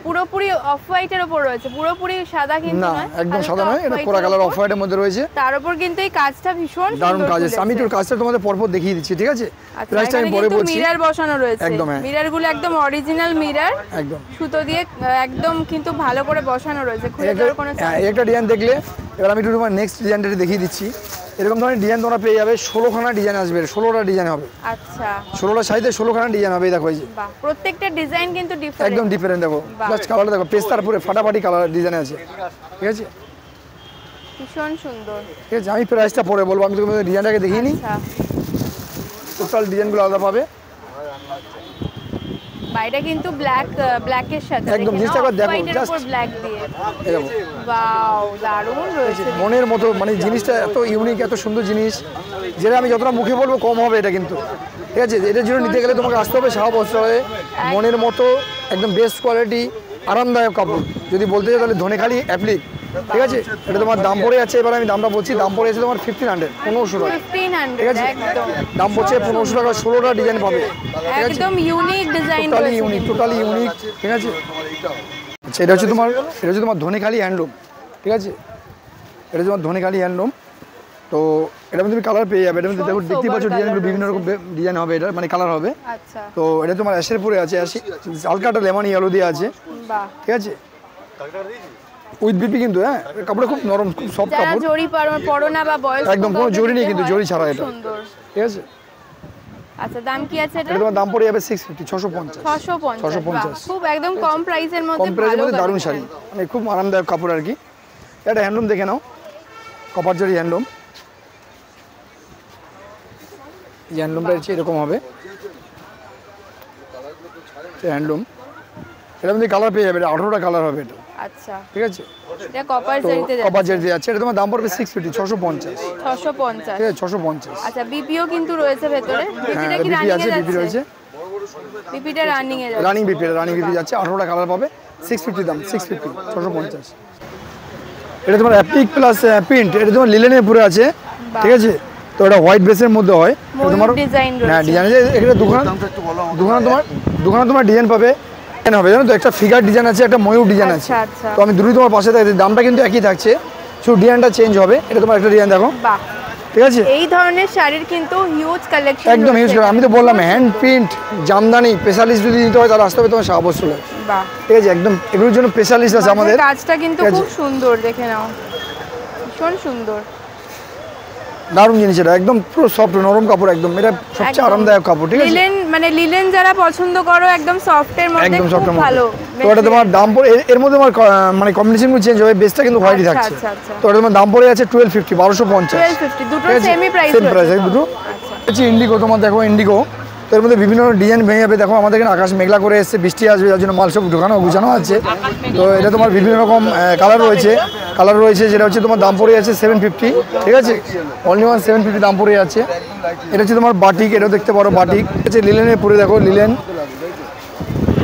S2: পুরোপুরি অফ হোয়াইটের উপর রয়েছে, পুরোপুরি সাদা কিন্তু
S1: না,
S2: নয়,
S1: একদম সাদা নয়, এটা কোরা কালার অফ হোয়াইটের মধ্যে রয়েছে।
S2: তার উপর কিন্তু এই কাজটা ভীষণ
S1: দারুণ কাজ আছে। আমি একটু কাজটা তোমাদের পরপর দেখিয়ে দিচ্ছি, ঠিক আছে। প্রাইসটা আমি পরে বলছি।
S2: মিরর বসানো রয়েছে,
S1: একদম,
S2: মিররগুলো একদম অরিজিনাল মিরর,
S1: একদম
S2: সুতো দিয়ে একদম কিন্তু ভালো করে বসানো রয়েছে, খুলে দেওয়ার কোনো
S1: একটা ডিজাইন দেখলে। এবার আমি একটু তোমার নেক্সট ডিজাইনটা দেখিয়ে দিচ্ছি। এরকম ধরনের ডিজাইন তোমরা পেয়ে যাবে, 16খানা ডিজাইন আসবে, 16টা ডিজাইন হবে।
S2: আচ্ছা,
S1: 16টা সাইজে 16খানা ডিজাইন হবে। দেখো এই যে
S2: প্রত্যেকটা ডিজাইন কিন্তু ডিফারেন্ট,
S1: একদম ডিফারেন্ট। দেখো জাস্ট কালারটা দেখো, পেস্তার পুরো ফাটাফাটি কালার ডিজাইন আছে, ঠিক আছে।
S2: ভীষণ সুন্দর,
S1: ঠিক আছে। আমি প্রাইসটা পরে বলবো, আমি তোমাদের ডিজাইনটাকে দেখিয়ে নিই। টোটাল ডিজাইনগুলো আলাদা পাবে।
S2: বাইরে কিন্তু ব্ল্যাকের সাথে
S1: একদম জিনিসটা একবার দেখো, জাস্ট
S2: ব্ল্যাক দিয়ে,
S1: এই দেখো
S2: ওয়াও দারুণ রয়েছে,
S1: মনের মতো। মানে জিনিসটা এত ইউনিক, এত সুন্দর জিনিস, যেটা আমি যতটা মুখে বলবো কম হবে এটা কিন্তু, ঠিক আছে। এটার জন্য নিতে গেলে তোমাকে আসতে হবে শাহ বস্ত্রালয়ে। মনের মতো একদম বেস্ট কোয়ালিটি, আরামদায়ক কাপড়। যদি বলতে চাই তাহলে ধনেখালি অ্যাপ্লিক, ঠিক আছে। এটা তোমার দাম পড়ে যাচ্ছে, এবার আমি দামটা বলছি, দাম পড়ে যাচ্ছে তোমার 1500, 1500 টাকা, ঠিক আছে। দাম পড়ছে 1500 টাকা, 16টা ডিজাইন পাবে, ঠিক আছে।
S2: একদম ইউনিক ডিজাইন,
S1: টোটালি ইউনিক, ঠিক আছে। আচ্ছা, এটা হচ্ছে তোমার ধনেখালি হ্যান্ডলুম, ঠিক আছে। এটা তোমার ধনেখালি হ্যান্ডলুম। তো এটা তুমি কালার পেয়ে যাবে। এটা দেখো, দেখতে পাচ্ছ ডিজাইনগুলো বিভিন্ন রকম ডিজাইন হবে, এটা মানে কালার হবে।
S2: আচ্ছা,
S1: তো এটা তোমার অ্যাশের পরে আছে, হালকাটা লেমন ইয়েলো দিয়ে আছে, ঠিক আছে। উইথ বিপি কিন্তু, হ্যাঁ কাপড়টা খুব নরম, খুব সফট কাপড়,
S2: জরি পরো না বা বয়স
S1: একদম কোনো জরি নেই কিন্তু, জরি ছাড়া এটা, ঠিক আছে।
S2: আচ্ছা, দাম কি আছে এটা?
S1: এটা তোমার দাম পড়ে যাবে 650, 650,
S2: খুব একদম কম প্রাইসের মধ্যে,
S1: কম প্রাইসের মধ্যে দারুণ শাড়ি, মানে খুব আরামদায়ক কাপড় আর কি। এটা হ্যান্ডলুম দেখে নাও, কপার জরি হ্যান্ডলুম। এই হ্যান্ডলুমটা হচ্ছে এরকম হবে, হ্যান্ডলুম। এটা মধ্যে কালার পেয়ে যাবে, 18টা কালার হবে এটা,
S2: আচ্ছা,
S1: ঠিক আছে।
S2: এটা কপার জরিতে যাচ্ছে,
S1: কপার জরিতে যাচ্ছে। এটা তোমার দাম পড়বে 650, 650,
S2: 650,
S1: ঠিক আছে, 650।
S2: আচ্ছা, বিপিও কিন্তু রয়েছে ভেতরে, বিপিটা কি
S1: বিপি আছে, বিপি রয়েছে,
S2: বিপিটা রানিং এ যাচ্ছে,
S1: রানিং বিপি যাচ্ছে। 18টা কালার পাবে, 650 দাম, 650, 650। এটা তোমার অ্যাপ্লিক প্লাস প্রিন্ট, এটা তোমার লিলেনের পুরো আছে, ঠিক আছে। তো এটা হোয়াইট বেসের মধ্যে হয়, তোমার
S2: ডিজাইন রয়েছে,
S1: হ্যাঁ ডিজাইন আছে। এটা দুখানা তোমার ডিজাইন পাবে, হবে জানো তো। একটা ফিগার ডিজাইন আছে, একটা ময়ূর ডিজাইন আছে। তো আমি দুটোই তোমার পাশে থাকছি, দামটা কিন্তু একই থাকছে, শুধু ডিজাইনটা চেঞ্জ হবে। এটা তোমার একটা ডিজাইন দেখো, ঠিক আছে।
S2: এই ধরনের শাড়ির কিন্তু হিউজ কালেকশন,
S1: একদম হিউজ। আমি তো বললাম হ্যান্ড প্রিন্ট জামদানি স্পেশালিস্ট যদি নিতে হয় তাহলে আসতে হবে তোমার শাহ বস্ত্রালয়, ঠিক আছে। একদম এগুলোর জন্য স্পেশালিস্ট আছে আমাদের।
S2: কাজটা কিন্তু খুব সুন্দর, দেখে নাও, ভীষণ সুন্দর,
S1: দারুণ জিনিস। এটা একদম পুরো সফট নরম কাপড়, একদম এটা সবচেয়ে আরামদায়ক কাপড়, ঠিক আছে।
S2: লিলেন, মানে লিলেন যারা পছন্দ করো, একদম সফটের মধ্যে,
S1: একদম সফটের মধ্যে
S2: ভালো।
S1: তো এটা তোমার দাম পড়ে, এর মধ্যে তোমার মানে কম্বিনেশনগুলো চেঞ্জ হবে, বেসটা কিন্তু হোয়াইটই থাকছে। তো এটা তোমার দাম পড়ে যাচ্ছে 1250, 1250,
S2: 1250, দুটো সেমি প্রাইস,
S1: সেম প্রাইস দুটো। আচ্ছা, ইন্ডিগো তোমার দেখো, ইন্ডিগো তো এর মধ্যে বিভিন্ন ডিজাইন ভেঙে যাবে। দেখো আমাদের এখানে আকাশ মেঘলা করে এসছে, বৃষ্টি আসবে, যার জন্য মাল সব ঢোকানো গুছানো আছে। তো এটা তোমার বিভিন্ন রকম কালার রয়েছে যেটা হচ্ছে তোমার দাম পড়ে যাচ্ছে 750, ঠিক আছে, অনলি 750 দাম পড়ে যাচ্ছে। এটা হচ্ছে তোমার বাটিক, এটাও দেখতে পারো বাটিক হচ্ছে লিলেনের পরে, দেখো লিলেন,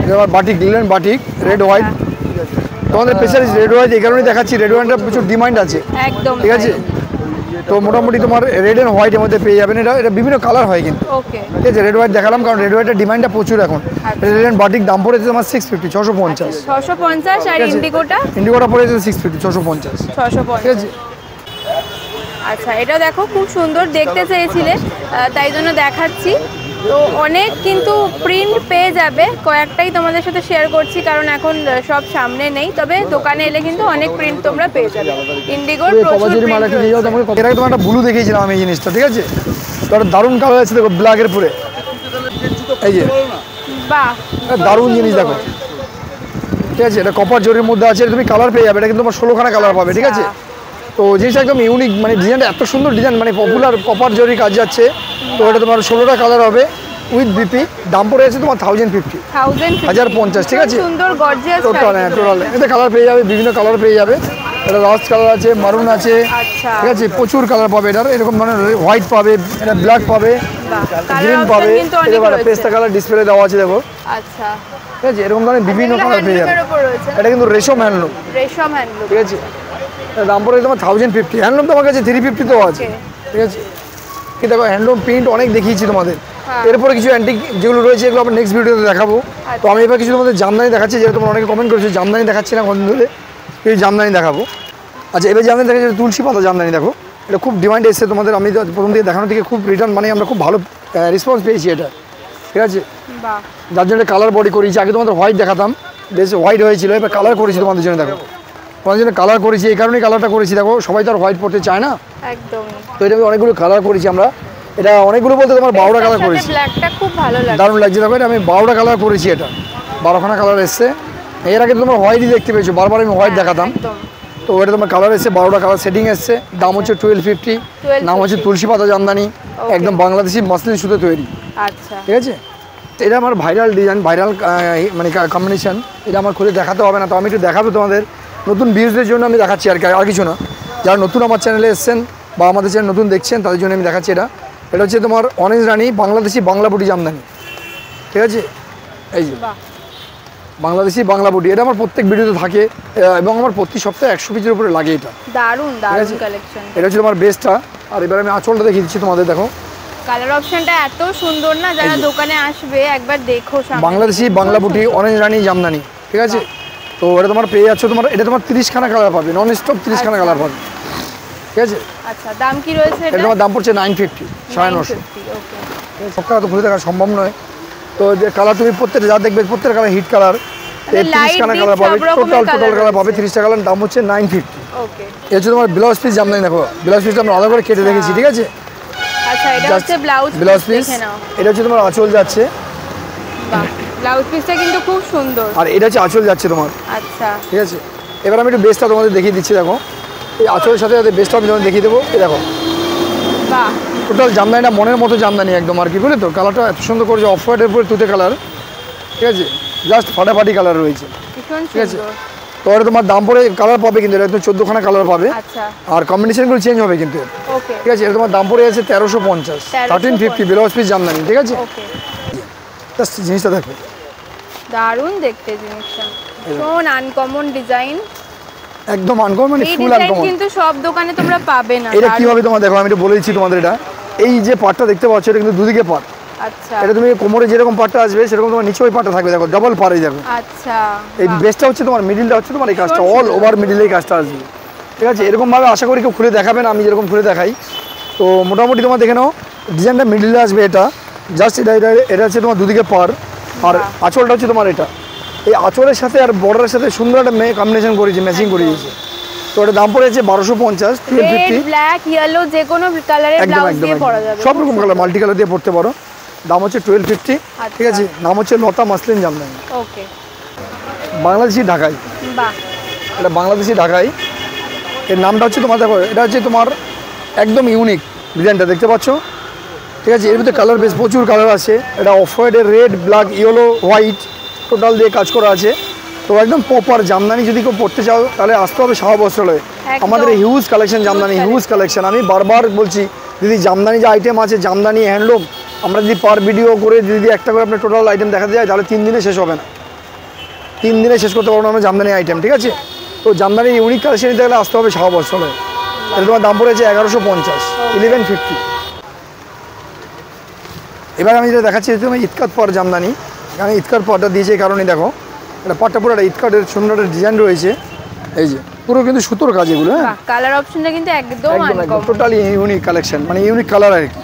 S1: এটা আমার batik, linen batik, red white. তোমাদের স্পেশালিস্ট রেড হোয়াইট এই কারণেই দেখাচ্ছি, রেড হোয়াইটটা প্রচুর ডিমান্ড আছে,
S2: একদম
S1: ঠিক আছে। তো মোটামুটি তোমার রেড অ্যান্ড হোয়াইটের মধ্যে পেয়ে যাবেন। এটা বিভিন্ন কালার হয় কিন্তু,
S2: ওকে,
S1: ঠিক আছে। রেড হোয়াইট দেখালাম কারণ রেড হোয়াইটের ডিমান্ডটা প্রচুর এখন। রেড অ্যান্ড বাটিক দাম পড়েছে তোমার 650, 650,
S2: 650। আর
S1: ইন্ডিগোটা পড়েছে 650, 650, ঠিক আছে।
S2: আচ্ছা, এটা দেখো খুব সুন্দর, দেখতে চেয়েছিলে তাই জন্য দেখাচ্ছি। তো অনেক কিন্তু প্রিন্ট পেয়ে যাবে, কয়েকটাই তোমাদের সাথে শেয়ার করছি কারণ এখন সব সামনে নেই, তবে দোকানে এলে কিন্তু অনেক প্রিন্ট তোমরা পেয়ে যাবে। ইন্ডিগোর প্রচুর প্রিন্ট রয়েছে।
S1: এর আগে তোমার একটা ব্লু দেখিয়েছিলাম আমি এই জিনিসটা, ঠিক আছে। তো একটা দারুণ কালার আছে, দেখো ব্ল্যাকের পরে, এই যে
S2: বাহ,
S1: দারুণ জিনিস দেখো, ঠিক আছে। এটা কপার জরির মধ্যে আছে, তুমি কালার পেয়ে যাবে। এটা কিন্তু তোমার 16খানা কালার পাবে, ঠিক আছে। তো জিনিসটা একদম ইউনিক, মানে ডিজাইনটা এত সুন্দর ডিজাইন, মানে পপুলার কপার জরি কাজ যাচ্ছে। তো এটা তোমার 16টা কালার হবে উইথ বিপি, দাম পড়ে আছে তোমার 1050, 1050, ঠিক আছে।
S2: সুন্দর গর্জিয়াস
S1: টোটাল এতে কালার পেয়ে যাবে, বিভিন্ন কালার পেয়ে যাবে। এটা রাস্ট কালার আছে, মারুন আছে,
S2: আচ্ছা,
S1: ঠিক আছে, প্রচুর কালার পাবে। এটার এরকম ধরনের হোয়াইট পাবে, এটা ব্ল্যাক পাবে, গ্রিন পাবে, এটা পেস্তা কালার ডিসপ্লে দেওয়া আছে, দেখো,
S2: আচ্ছা,
S1: ঠিক আছে। এরকম ধরনের বিভিন্ন কালার পেয়ে যাবে। এটা কিন্তু রেশম হ্যান্ডলুম, ঠিক আছে। দাম পড়ে তোমার 1050। হ্যান্ডলুম তোমার কাছে 350 তো আছে, ঠিক আছে। কি দেখো হ্যান্ডলুম প্রিন্ট অনেক দেখিয়েছি তোমাদের। এরপরে কিছু অ্যান্টিক যেগুলো রয়েছে এগুলো আমরা নেক্সট ভিডিওতে দেখাবো। তো আমি এবার কিছু তোমাদের জামদানি দেখাচ্ছি, যেটা তোমরা অনেকে কমেন্ট করেছো জামদানি দেখাচ্ছি না কদিন ধরে, এই জামদানি দেখাবো। আচ্ছা, এবার জামদানি দেখাচ্ছি তুলসী পাতা জামদানি, দেখো এটা খুব ডিমান্ড এসছে তোমাদের। আমি প্রথম থেকে দেখানো থেকে খুব রিটার্ন, মানে আমরা খুব ভালো রেসপন্স পেয়েছি এটা, ঠিক আছে। যার জন্য কালার বডি করেছি। আগে তোমাদের হোয়াইট দেখাতাম, বেশ হোয়াইট হয়েছিল, এবার কালার করেছি তোমাদের জন্য, দেখো তোমাদের জন্য কালার করেছি। এই কারণেই কালারটা করেছি, দেখো সবাই তো আর হোয়াইট পড়তে চায় না,
S2: একদম।
S1: তো এটা অনেকগুলো কালার করেছি আমরা। এটা অনেকগুলো বলতে তোমার 12টা কালার করেছি,
S2: ব্ল্যাকটা খুব ভালো লাগে,
S1: দারুণ লাগছে। দেখো এটা আমি 12টা কালার করেছি, এটা 12খানা কালার এসছে। এর আগে তোমরা হোয়াইটই দেখতে পেয়েছো, বারবার আমি হোয়াইট দেখাতাম। তো এটা তোমার কালার এসছে, 12টা কালার সেটিং এসছে। দাম হচ্ছে 1250, নাম হচ্ছে তুলসী পাতা জামদানি, একদম বাংলাদেশি মসলিন সুতো তৈরি,
S2: আচ্ছা,
S1: ঠিক আছে। এটা আমার ভাইরাল ডিজাইন, ভাইরাল মানে কম্বিনেশন। এটা আমার খুলে দেখাতে হবে না, তো আমি একটু দেখাবো তোমাদের নতুন ভিউজদের জন্য আমি দেখাচ্ছি, আর কিছু না। যারা নতুন আমার চ্যানেলে এসছেন বা আমাদের চ্যানেল নতুন দেখছেন তাদের জন্য আমি দেখাচ্ছি। এটা হচ্ছে তোমার অরেঞ্জ রানী বাংলাদেশি বাংলা বুটি জামদানি, ঠিক আছে। এই যে বাংলাদেশি বাংলা বুটি, এটা আমার প্রত্যেক ভিডিওতে থাকে এবং আমার প্রতি সপ্তাহে 100 পিসের উপরে লাগে। এটা
S2: দারুণ দারুণ কালেকশন।
S1: এটা হচ্ছে তোমার বেস্টটা। আর এবার আমি আঁচলটা দেখিয়ে দিচ্ছি তোমাদের, দেখো
S2: কালার অপশনটা এত সুন্দর না, যারা দোকানে আসবে একবার দেখো।
S1: বাংলাদেশি বাংলা বুটি অরেঞ্জ রানী জামদানি, ঠিক আছে। তো এটা তোমার পেয়ে যাচ্ছে, তোমার এটা তোমার 30খানা কালার পাবে, নন স্টপ 30খানা কালার পাবে, ঠিক আছে।
S2: আচ্ছা, দাম কি রয়েছে
S1: এটা? তোমার দাম পড়ছে 950, 950।
S2: ওকে,
S1: সব কালার তো খুলে দেখা সম্ভব নয়। তো যে কালার তুমি প্রত্যেকটা যা দেখবে প্রত্যেকটা কালার হিট কালার, 30খানা কালার পাবে, টোটাল কালার পাবে 30টা কালার। দাম হচ্ছে 950।
S2: ওকে,
S1: এই হচ্ছে তোমার ব্লাউজ পিস জামদানি, দেখো ব্লাউজ পিসটা আমরা আলাদা করে কেটে রেখেছি, ঠিক আছে।
S2: আচ্ছা, এটা হচ্ছে
S1: ব্লাউজ পিস, এটা হচ্ছে তোমার আঁচল যাচ্ছে।
S2: বাহ, ব্লাউজ পিসটা কিন্তু খুব সুন্দর।
S1: আর এটা হচ্ছে আঁচল যাচ্ছে তোমার,
S2: আচ্ছা,
S1: ঠিক আছে। এবার আমি একটু বেসটা তোমাদের দেখিয়ে দিচ্ছি, দেখো এই আঁচলের সাথে সাথে বেসটা আমি তোমাদের দেখিয়ে দেবো। এই দেখো
S2: বাহ,
S1: টোটাল জামদানিটা মনের মতো জামদানি একদম, আর কি বুঝলে তো। কালারটা এত সুন্দর করেছে, অফ হোয়াইটের উপরে তুতে কালার, ঠিক আছে। জাস্ট ফাটাফাটি কালার রয়েছে, ঠিক আছে। তো এটা তোমার দাম পড়ে কালার পাবে কিন্তু, এটা 14খানা কালার পাবে।
S2: আচ্ছা,
S1: আর কম্বিনেশনগুলো চেঞ্জ হবে কিন্তু,
S2: ওকে,
S1: ঠিক আছে। এটা তোমার দাম পড়ে আছে 1350, 1350 ব্লাউজ পিস জামদানি, ঠিক আছে।
S2: ওকে,
S1: জাস্ট জিনিসটা দেখো
S2: দারুণ দেখতে জিনিসটা, ভীষণ আনকমন ডিজাইন,
S1: একদম আনকমন, মানে ফুল আনকমন।
S2: কিন্তু সব দোকানে তোমরা পাবে না।
S1: এটা কিভাবে তোমার দেখো, আমি এটা বলে দিচ্ছি তোমাদের। এটা এই যে পাটটা দেখতে পাচ্ছ, এটা কিন্তু দুদিকে পাট।
S2: আচ্ছা,
S1: এটা তুমি কোমরে যেরকম পাটটা আসবে সেরকম তোমার নিচে ওই পাটটা থাকবে, দেখো ডাবল পার, এই দেখো।
S2: আচ্ছা,
S1: এই বেসটা হচ্ছে তোমার, মিডিলটা হচ্ছে তোমার এই কাজটা, অল ওভার মিডিলে এই কাজটা আসবে, ঠিক আছে। এরকমভাবে আশা করি কেউ খুলে দেখাবে না, আমি যেরকম খুলে দেখাই। তো মোটামুটি তোমার দেখে নাও ডিজাইনটা মিডিলে আসবে। এটা জাস্ট এটা হচ্ছে তোমার দুদিকে পার, আর আঁচলটা হচ্ছে তোমার এটা। এই আঁচলের সাথে আর বর্ডারের সাথে সুন্দর একটা কম্বিনেশন করেছি, ম্যাচিং করে দিয়েছে। তো এটা দাম পড়েছে 1250, 1250,
S2: ব্ল্যাক ইয়েলো যে কোনো কালারের ব্লাউজ দিয়ে পরা যাবে,
S1: সব রকম কালার মাল্টি কালার দিয়ে পরতে পারো। দাম হচ্ছে 1250, ঠিক আছে। নাম হচ্ছে লতা মাসলিন জামদানি,
S2: ওকে,
S1: বাংলাদেশি ঢাকাই।
S2: বাহ,
S1: এটা বাংলাদেশি ঢাকাই, এর নামটা হচ্ছে তোমার, দেখো এটা হচ্ছে তোমার একদম ইউনিক ডিজাইনটা দেখতে পাচ্ছ, ঠিক আছে। এর ভিতরে কালার বেশ প্রচুর কালার আছে। এটা অফ হোয়াইটের red, black, yellow, white total দিয়ে কাজ করা আছে। তো একদম প্রপার জামদানি যদি কেউ পড়তে চাও তাহলে আসতে হবে সাহা বস্ত্রালয়ে। আমাদের huge collection Jamdani, huge collection. আমি বারবার বলছি যদি জামদানি যে আইটেম আছে, জামদানি হ্যান্ডলুম, আমরা যদি পার ভিডিও করে যদি একটা করে আপনার টোটাল আইটেম দেখাতে যাই তাহলে 3 দিনে শেষ হবে না, 3 দিনে শেষ করতে পারবো না আমরা জামদানি আইটেম। ঠিক আছে। তো জামদানি ইউনিক কালেকশন নিতে গেলে আসতে হবে সাহা বস্ত্রালয়ে। এটা তোমার দাম পড়েছে 1150, 1150। এবার আমি যেটা দেখাচ্ছি তুমি ইতকাত পার জামদানি। এখানে ইতকাত পারটা দিয়েছে এই কারণে দেখো, এটা পাটটা পুরো একটা ইতকাটের সুন্দর একটা ডিজাইন রয়েছে। এই যে পুরো কিন্তু সুতোর কাজ এগুলো। হ্যাঁ,
S2: কালার অপশনটা কিন্তু একদম আনকমন,
S1: টোটালি ইউনিক কালেকশন, মানে ইউনিক কালার আর কি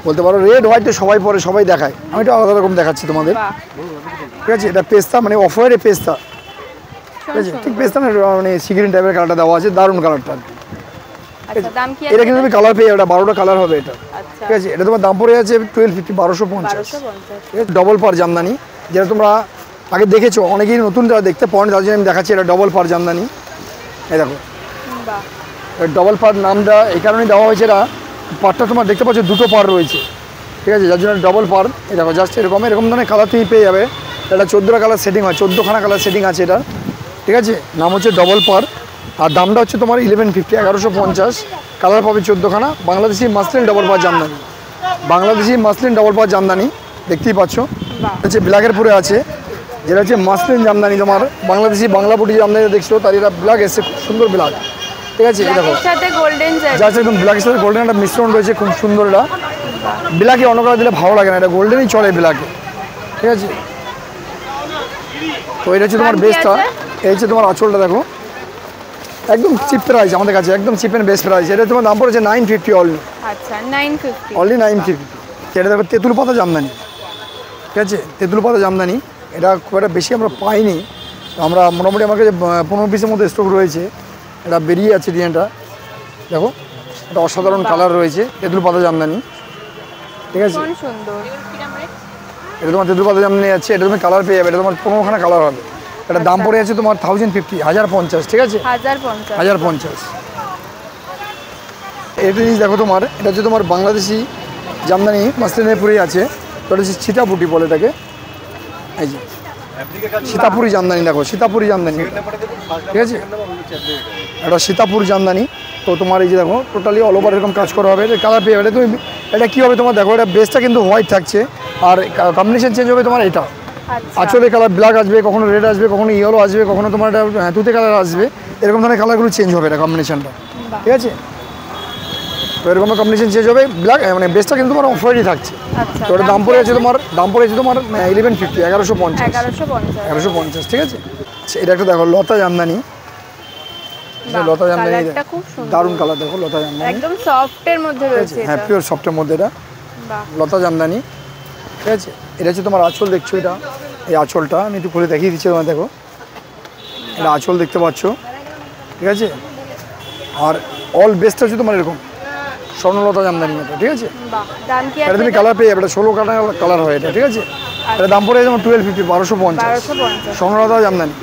S1: বলতে পারো। রেড হোয়াইট তো সবাই পরে, সবাই দেখায়, আমি এটা আলাদা রকম দেখাচ্ছি তোমাদের। ঠিক আছে। এটা পেস্তা, মানে অফ হোয়াইটের পেস্তা। ঠিক আছে, ঠিক পেস্তা না, মানে সিগ্রিন টাইপের কালারটা দেওয়া আছে, দারুণ কালারটা।
S2: আচ্ছা, দাম কি?
S1: এটা কিন্তু তুমি কালার পেয়ে যাবে, 12টা কালার হবে এটা। ঠিক আছে। এটা তোমার দাম পড়ে আছে 1250, 1250। ডবল পার জামদানি, যেটা তোমরা আগে দেখেছো, অনেকেই নতুন যারা দেখতে পাওনি তার জন্য আমি দেখাচ্ছি। এটা ডবল পার জামদানি। এই দেখো ডবল পার নামটা এই কারণেই দেওয়া হয়েছে, এটা পারটা তোমার দেখতে পাচ্ছ দুটো পার রয়েছে। ঠিক আছে, যার জন্য ডবল পার। এই দেখো জাস্ট এরকম ধরনের কালার তুমি পেয়ে যাবে। এটা 14টা কালার সেটিং হয়, 14খানা কালার সেটিং আছে এটা। ঠিক আছে, নাম হচ্ছে ডবল পার। আর দামটা হচ্ছে তোমার 1150, 1150। কালার পাবে 14খানা। বাংলাদেশি মাসলিন ডবল পার জামদানি, বাংলাদেশি মাসলিন ডবল পার জামদানি দেখতেই পাচ্ছ। হচ্ছে ব্ল্যাকের পরে আছে, যেটা হচ্ছে মাসলিন জামদানি। তোমার বাংলাদেশি বাংলা বুটি জামদানি দেখছো, তার এটা ব্ল্যাক এসছে, খুব সুন্দর ব্ল্যাক। ঠিক আছে, এই দেখো জাস্ট একদম ব্ল্যাকের সাথে গোল্ডেন একটা মিশ্রণ রয়েছে, খুব সুন্দর। এটা ব্ল্যাকে অন্য কালার দিলে ভালো লাগে না, এটা গোল্ডেনই চলে ব্ল্যাকে। ঠিক আছে। তো এটা হচ্ছে তোমার বেস্টটা। এই হচ্ছে তোমার আঁচলটা দেখো, একদম চিপ প্রাইস আমাদের কাছে, একদম চিপ এন্ড বেস্ট প্রাইস। এটা তোমার দাম পড়েছে 950 অনলি।
S2: আচ্ছা, 950
S1: অনলি 950। এটা দেখো তেঁতুল পাতা জামদানি। ঠিক আছে, তেঁতুল পাতা জামদানি। এটা খুব একটা বেশি আমরা পাইনি, আমরা মোটামুটি আমার কাছে 15 পিসের মধ্যে স্টক রয়েছে। এটা বেরিয়ে আছে ডিজাইনটা দেখো, এটা অসাধারণ কালার রয়েছে, তেঁতুল পাতা জামদানি। ঠিক আছে, এটা তোমার তেঁতুল পাতা জামদানি আছে। এটা তুমি কালার পেয়ে যাবে, এটা তোমার 15খানা কালার হবে। এটা দাম পড়ে আছে তোমার 1050, 1050। ঠিক আছে, 1050। এটা জিনিস দেখো তোমার, এটা হচ্ছে তোমার বাংলাদেশি জামদানি মাসলিনের পুরেই আছে। তো এটা হচ্ছে সীতাপুরি বলে এটাকে। এই যে সীতাপুরি জামদানি দেখো, সীতাপুরি জামদানি। ঠিক আছে, এটা সীতাপুর জামদানি। তো তোমার এই যে দেখো টোটালি অল ওভার এরকম কাজ করা হবে। এটা কালার পেয়ে যাবে তুমি। এটা কী হবে তোমার দেখো, এটা বেসটা কিন্তু হোয়াইট থাকছে, আর কম্বিনেশন চেঞ্জ হবে তোমার। এটা আঁচলে কালার ব্ল্যাক আসবে, কখনো রেড আসবে, কখনো ইয়েলো আসবে, কখনো তোমার এটা তুতে কালার আসবে। এরকম ধরনের কালারগুলো চেঞ্জ হবে, এটা কম্বিনেশনটা। ঠিক আছে, তো এরকম কম্বিনেশন চেঞ্জ হবে। ব্ল্যাক মানে বেসটা কিন্তু তোমার অফ হোয়াইটই থাকছে। তো এটা দাম পড়ে আছে তোমার 1150, 1150। ঠিক আছে। এটা একটা দেখো লতা জামদানি। লতা জামদানি দারুণ কালার দেখো, লতা জামদানি
S2: একদম সফটের মধ্যে রয়েছে।
S1: হ্যাঁ, পিওর সফটের মধ্যে এটা লতা জামদানি। ঠিক আছে, এটা হচ্ছে তোমার আঁচল দেখছো। এটা এই আঁচলটা আমি একটু খুলে দেখিয়ে দিচ্ছি তোমার দেখো, এটা আঁচল দেখতে পাচ্ছ। ঠিক আছে, আর অল বেস্টটা হচ্ছে তোমার এরকম স্বর্ণলতা জামদানি। এটা ঠিক আছে, এটা তুমি কালার পেয়ে যাবে। এটা 16 কালার হয় এটা। ঠিক আছে, এটা দাম পড়ে যেমন 1250, 1250 স্বর্ণলতা জামদানি।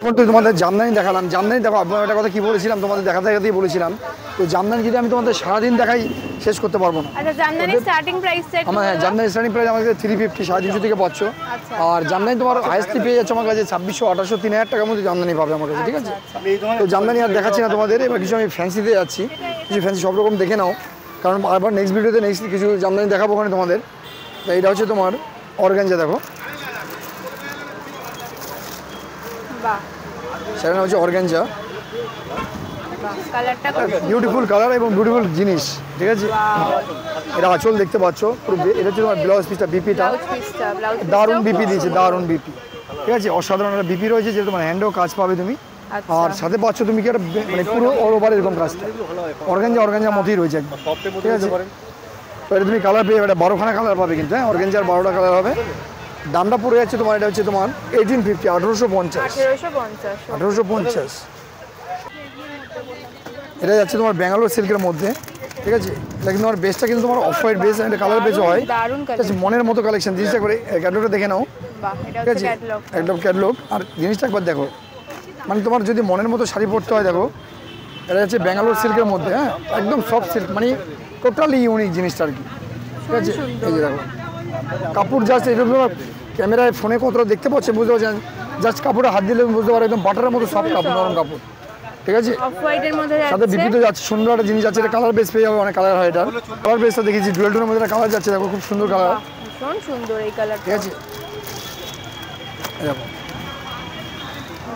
S1: এখন তো তোমাদের জামদানি দেখালাম। জামদানি দেখো, আপনার একটা কথা কী বলেছিলাম তোমাদের দেখাতেই বলেছিলাম, তো জামদানি যদি আমি তোমাদের সারাদিন দেখাই শেষ করতে পারবো না।
S2: আচ্ছা, জামদানি স্টার্টিং প্রাইস
S1: আমার হ্যাঁ, জামদানি স্টার্টিং প্রাইস আমাদের 350, 350 থেকে পাচ্ছ। আর জামদানি তোমার হাইস্টলি পেয়ে যাচ্ছে আমার কাছে 2600, 2800, 3000 টাকার মধ্যে জামদানি পাবে আমার কাছে। ঠিক আছে, তো জামদানি আর দেখাচ্ছি না তোমাদের। এবার কিছু আমি ফ্যান্সিতে যাচ্ছি, কিছু ফ্যান্সি সব রকম দেখে নাও, কারণ আবার নেক্সট ভিডিওতে নেক্সট কিছু জামদানি দেখাবো ওখানে তোমাদের। তো এইটা হচ্ছে তোমার অর্গানজা দেখো, সেটা হচ্ছে অর্গানজা। বিউটিফুল কালার এবং বিউটিফুল জিনিস। ঠিক আছে, এটা আঁচল দেখতে পাচ্ছ পুরো। এটা হচ্ছে তোমার ব্লাউজ পিসটা, বিপিটা দারুণ বিপি দিয়েছে, দারুণ বিপি। ঠিক আছে, অসাধারণ একটা বিপি রয়েছে, যেটা তোমার হ্যান্ডেও কাজ পাবে তুমি। আর সাথে পাচ্ছ তুমি কি একটা মানে পুরো অল ওভার এরকম কাজটা অর্গানজা মতোই রয়েছে একদম। ঠিক আছে, তো এটা তুমি কালার পেয়ে যাবে। এটা 12খানা কালার পাবে কিন্তু। হ্যাঁ, অর্গানজার 12টা কালার হবে। দামটা পড়ে যাচ্ছে তোমার, এটা হচ্ছে তোমার 1850, 1850। এটা যাচ্ছে তোমার ব্যাঙ্গালোর সিল্কের মধ্যে। ঠিক আছে, এটা কিন্তু তোমার বেসটা কিন্তু তোমার অফ হোয়াইট বেস, এটা কালার বেস হয়। ঠিক আছে, মনের মতো কালেকশন। জিনিসটা করে ক্যাটলগটা দেখে নাও। ঠিক আছে, একদম ক্যাটলগ। আর জিনিসটা একবার দেখো, মানে তোমার যদি মনের মতো শাড়ি পরতে হয় দেখো, এটা হচ্ছে ব্যাঙ্গালোর সিল্কের মধ্যে। হ্যাঁ, একদম সফট সিল্ক, মানে টোটালি ইউনিক জিনিসটা আর কি। ঠিক আছে
S2: সুন্দর।
S1: এই যে দেখো কাপড় জাস্ট এরকম ক্যামেরায় ফোনে কতটা দেখতে পাচ্ছে বুঝতে পারছেন, জাস্ট কাপড়ে হাত দিলে বুঝতে পারো একদম বাটারের মতো সফট কাপড়, নরম কাপড়, ঠিক আছে।
S2: অফ হোয়াইটের মধ্যে
S1: সাথে
S2: যাচ্ছে।
S1: বিপিতে যাচ্ছে, সুন্দর একটা জিনিস যাচ্ছে, এটা কালার বেস পেয়ে যাবে, অনেক কালার হয় এটা। কালার বেসটা দেখেছি ডুয়েল টোনের মধ্যে কালার যাচ্ছে, দেখো খুব সুন্দর কালার,
S2: বাহ, ভীষণ সুন্দর এই কালারটা।
S1: ঠিক আছে। এই দেখো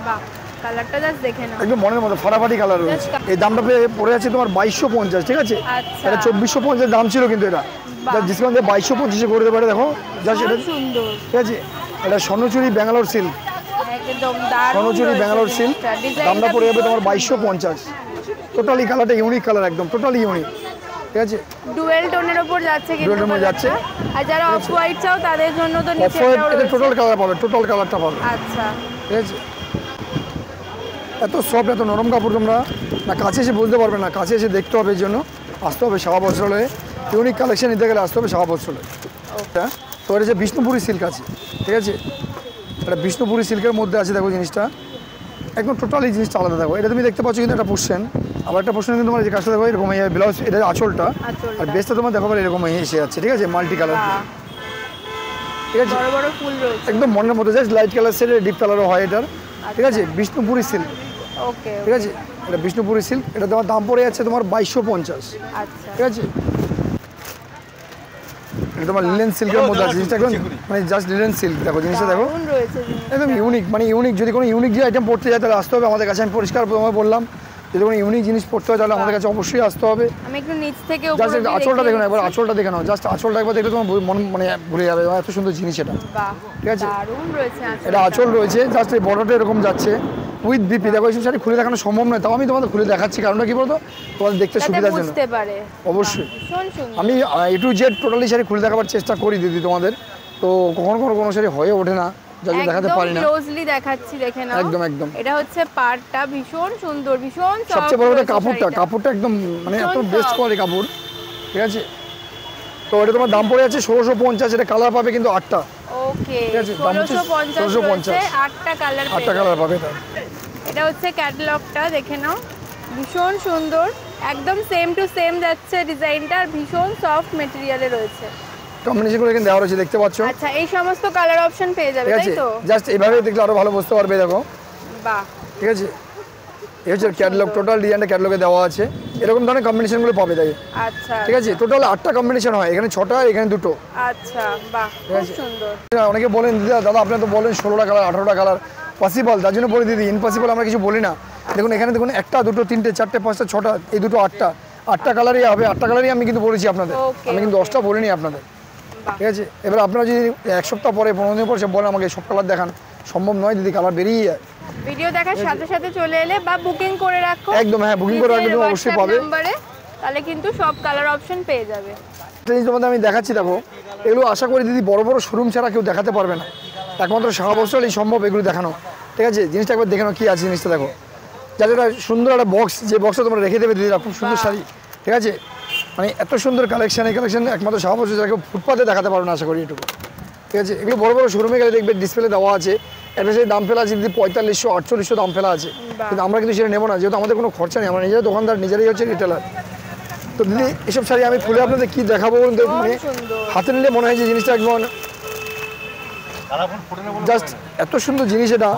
S2: বাহ, কালারটা জাস্ট দেখে নাও।
S1: একদম মনের মতো ফাটাফাটি কালার রয়েছে। এই দামটা পড়ে যাচ্ছে তোমার 2250, ঠিক আছে।
S2: আচ্ছা।
S1: এটা 2450 দাম ছিল, কিন্তু এটা
S2: বাহ।
S1: ডিসকাউন্ট দিয়ে 2250 করে দিতে পারে। দেখো জাস্ট এটা,
S2: ভীষণ সুন্দর,
S1: ঠিক আছে। এটা স্বর্ণচুরি ব্যাঙ্গালোর সিল্ক,
S2: একদম দারুণ।
S1: স্বর্ণচুরি ব্যাঙ্গালোর সিল্ক, দামটা পড়ে যাবে তোমার 2250। টোটালি কালারটা ইউনিক কালার, একদম টোটালি ইউনিক, ঠিক আছে।
S2: ডুয়েল টোনের উপর যাচ্ছে কিন্তু
S1: ডুয়েল টোনের যাচ্ছে।
S2: কালারটা। আর যারা অফ হোয়াইট চাও তাদের জন্য তো
S1: অফ
S2: নিচে
S1: হোয়াইট
S2: এটাও
S1: এটা
S2: রয়েছে।
S1: টোটাল কালার পাবে, টোটাল কালারটা পাবে,
S2: আচ্ছা,
S1: ঠিক আছে। এত সফট, এত নরম কাপড়, তোমরা না কাছে এসে বুঝতে পারবে না, কাছে এসে দেখতে হবে, এর জন্য আসতে হবে শাহা বস্ত্রালয়ে। ইউনিক কালেকশন নিতে গেলে আসতে হবে শাহা বস্ত্রালয়ে। হ্যাঁ, তো এটা যে বিষ্ণুপুরি সিল্ক আছে, ঠিক আছে। এটা বিষ্ণুপুরি সিল্কের মধ্যে আছে, দেখো জিনিসটা একদম টোটালি জিনিসটা আলাদা। দেখো এটা তুমি দেখতে পাচ্ছ কিন্তু একটা পোর্শন, আবার একটা পোর্শন কিন্তু তোমার যে কাজটা দেখো এরকম ব্লাউজ, এটা আঁচলটা, আর বেসটা তোমার দেখো এরকম এসে যাচ্ছে, ঠিক আছে, মাল্টি কালার,
S2: বাহ,
S1: ঠিক আছে।
S2: বড় বড় ফুল রয়েছে।
S1: একদম মনের মতো, just light colour set, deep কালারও হয় এটার, ঠিক আছে। বিষ্ণুপুরি সিল্ক,
S2: ওকে,
S1: ঠিক আছে। এটা বিষ্ণুপুরি সিল্ক, এটা তোমার দাম পড়ে যাচ্ছে তোমার 2250,
S2: আচ্ছা।
S1: ঠিক আছে। এটা তোমার লিলেন সিল্কের মধ্যে আছে জিনিসটা, একদম মানে জাস্ট লিলেন সিল্ক, দেখো জিনিসটা দেখো
S2: দারুণ রয়েছে জিনিসটা।
S1: একদম ইউনিক, মানে ইউনিক। যদি কোনো ইউনিক যে আইটেম পড়তে যায় তাহলে আসতে হবে আমাদের কাছে। আমি পরিষ্কার তোমায় বললাম, যদি কোনো ইউনিক জিনিস পড়তে হয় তাহলে আমাদের কাছে অবশ্যই আসতে হবে।
S2: আমি একটু নিচ থেকে উপর
S1: জাস্ট
S2: অবধি
S1: আঁচলটা
S2: দেখিয়ে
S1: দেখো না, একবার
S2: দিচ্ছি।
S1: আঁচলটা দেখে নাও, জাস্ট আঁচলটা একবার দেখলে তোমার মন মানে ভুলে যাবে, এত সুন্দর জিনিস এটা,
S2: বাহ,
S1: ঠিক আছে।
S2: দারুণ রয়েছে আঁচলটা।
S1: এটা আঁচল রয়েছে, জাস্ট এই বর্ডারটা এরকম যাচ্ছে উইথ বিপি। দেখো এইসব শাড়ি খুলে দেখানো সম্ভব নয়, তাও আমি তোমাদের খুলে দেখাচ্ছি, কারণটা কি বলতো, তোমাদের দেখতে
S2: যাতে
S1: সুবিধার জন্য।
S2: বুঝতে পারে।
S1: অবশ্যই
S2: ভীষণ সুন্দর।
S1: আমি A to Z totally sari খুলে দেখাবার চেষ্টা করি দিদি তোমাদের, তো কখনো কোনো শাড়ি হয়ে ওঠে না, যাতে দেখাতে পারি না।
S2: ক্লোজলি দেখাচ্ছি, দেখে নাও।
S1: একদম একদম।
S2: এটা হচ্ছে পাড়টা, ভীষণ সুন্দর, ভীষণ soft
S1: সবচেয়ে বড় কথা
S2: রয়েছে
S1: কাপড়টা,
S2: শাড়িটা।
S1: কাপড়টা একদম মানে এত
S2: ভীষণ
S1: বেস্ট
S2: soft।
S1: কোয়ালিটি কাপড়, ঠিক আছে। তো এটা তোমার দাম পড়ে যাচ্ছে 1650, এটা কালার পাবে কিন্তু 8টা,
S2: ওকে,
S1: ঠিক আছে, দাম হচ্ছে
S2: 1650
S1: 1650
S2: রয়েছে, 8টা কালার
S1: 8টা কালার পাবে এটা।
S2: এটা হচ্ছে ক্যাটালগটা, দেখে নাও, ভীষণ সুন্দর, একদম সেম টু সেম যাচ্ছে ডিজাইনটা, আর ভীষণ সফট মেটেরিয়ালে রয়েছে।
S1: কম্বিনেশন করে কিন্তু দেওয়া রয়েছে, দেখতে পাচ্ছ,
S2: আচ্ছা, এই সমস্ত কালার অপশন পেয়ে যাবে,
S1: ঠিক
S2: তাই
S1: আছে।
S2: তো?
S1: জাস্ট এভাবে দেখলে আরো ভালো বুঝতে পারবে, দেখো,
S2: বাহ,
S1: ঠিক আছে। এই হচ্ছে ক্যাটালগ, টোটাল ডিজাইনটা ক্যাটালগে দেওয়া আছে, এরকম ধরনের কম্বিনেশনগুলো পাবে তাই,
S2: আচ্ছা,
S1: ঠিক আছে। টোটাল 8টা কম্বিনেশন হয়, এখানে 6টা, এখানে 2টো।
S2: আচ্ছা, বাহ, খুব
S1: আছে।
S2: সুন্দর।
S1: অনেকে বলেন দিদা, দাদা আপনি তো বলেন 16টা কালার 18টা কালার পসিবল, তার জন্য বলে দিদি ইম্পসিবল আমরা কিছু বলি না। দেখুন এখানে দেখুন 1টা 2টো 3টে 4টে 5টা 6টা, এই দুটো 8টা কালারই হবে, 8টা কালারই আমি কিন্তু বলেছি আপনাদের,
S2: Okay,
S1: আমি কিন্তু 10টা বলিনি আপনাদের,
S2: বাহ।
S1: ঠিক আছে। এবার আপনারা যদি 1 সপ্তাহ পরে 15 দিন পরে সে বলেন আমাকে সব কালার দেখান, সম্ভব নয় দিদি, কালার বেরিয়ে যায়।
S2: ভিডিও দেখার সাথে সাথে চলে এলে বা বুকিং করে রাখো,
S1: একদম, হ্যাঁ, বুকিং করে রাখলে তুমি অবশ্যই পাবে
S2: নম্বরে, তাহলে কিন্তু সব কালার অপশন পেয়ে যাবে।
S1: একটা জিনিস তোমাদের আমি দেখাচ্ছি, দেখো এগুলো আশা করি দিদি বড় বড় শোরুম ছাড়া কেউ দেখাতে পারবে না, একমাত্র শাহা বস্ত্রালয়ই সম্ভব এগুলো দেখানো, ঠিক আছে। জিনিসটা একবার দেখে নাও কি আছে জিনিসটা, দেখো যাতে একটা সুন্দর একটা বক্স, যে বক্সটা তোমরা রেখে দেবে দিদিরা, খুব সুন্দর শাড়ি, ঠিক আছে। মানে এত সুন্দর কালেকশন, এই কালেকশন একমাত্র শাহা বস্ত্রালয় ছাড়া কেউ ফুটপাতে দেখাতে পারবে না, আশা করি এটুকু, ঠিক আছে। এগুলো বড় বড় শোরুমে গেলে দেখবে ডিসপ্লে দেওয়া আছে, একটা সেই দাম ফেলা আছে দিদি 4500 4800 দাম ফেলা আছে, কিন্তু আমরা কিন্তু সেটা নেবো না, যেহেতু আমাদের কোনো খরচা নেই, আমরা নিজেরা দোকানদার, নিজেরাই হচ্ছে রিটেলার। তো দিদি এসব শাড়ি আমি খুলে আপনাদের কি দেখাবো বলুন তো, মানে
S2: সুন্দর।
S1: হাতে নিলে মনে হয় যে জিনিসটা একদম জাস্ট এত সুন্দর জিনিস, এটা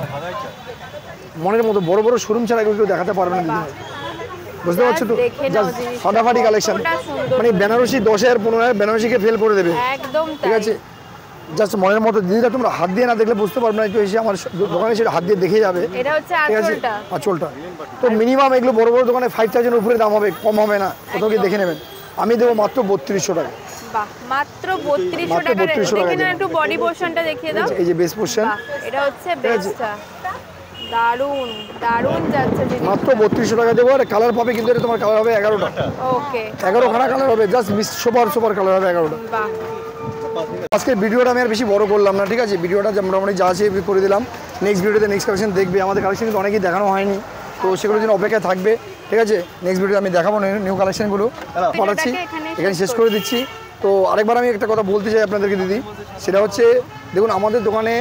S1: মনের মতো, বড় বড় শোরুম ছাড়া এগুলো কেউ দেখাতে পারবে না দিদি, বুঝতে পারছো তো।
S2: দেখে নাও
S1: জাস্ট
S2: জিনিসটা,
S1: ফাটাফাটি কালেকশন,
S2: কতটা সুন্দর
S1: মানে বেনারসি 10,000 15,000 বেনারসিকে ফেল করে দেবে,
S2: একদম
S1: ঠিক
S2: তাই।
S1: আছে। জাস্ট মনের মতো দিদিরা, তোমরা হাত দিয়ে না দেখলে বুঝতে পারবে না, একটু এসে আমার দোকানে সেটা হাত দিয়ে দেখে যাবে,
S2: এটা হচ্ছে
S1: ঠিক আছে,
S2: আঁচলটা।
S1: আঁচলটা। তো মিনিমাম এগুলো বড় বড় দোকানে 5000 উপরে দাম হবে, কম হবে না, কোথাও গিয়ে দেখে নেবেন। আমি দেবো মাত্র 3200 টাকা,
S2: বাহ, মাত্র 3200
S1: মাত্র
S2: টাকা।
S1: 3200 টাকা
S2: দেখি না
S1: দেবে।
S2: একটু বডি পোরশনটা দেখিয়ে দাও।
S1: এই যে বেস পোর্শন,
S2: বাহ, এটা হচ্ছে বেস্টটা, দারুন দারুন যাচ্ছে জিনিস।
S1: মাত্র 3200 টাকা দেবো। আর কালার পাবে কিন্তু এটা তোমার কালার হবে 11টা,
S2: ওকে,
S1: 11খানা কালার হবে, জাস্ট সুপার সুপার কালার হবে 11টা।
S2: বাহ,
S1: আজকে ভিডিওটা আমি আর বেশি বড় করলাম না, ঠিক আছে। ভিডিওটা মোটামুটি যা আছে করে দিলাম। নেক্সট ভিডিওতে নেক্সট কালেকশন দেখবে, আমাদের কালেকশন কিন্তু অনেকেই দেখানো হয়নি, তো সেগুলোর জন্য অপেক্ষায় থাকবে, ঠিক আছে। নেক্সট ভিডিওতে আমি দেখাবো নিউ কালেকশনগুলো পাঠাচ্ছি, এখানে শেষ করে দিচ্ছি। তো আরেকবার আমি একটা কথা বলতে চাই আপনাদেরকে দিদি, সেটা হচ্ছে দেখুন আমাদের দোকানে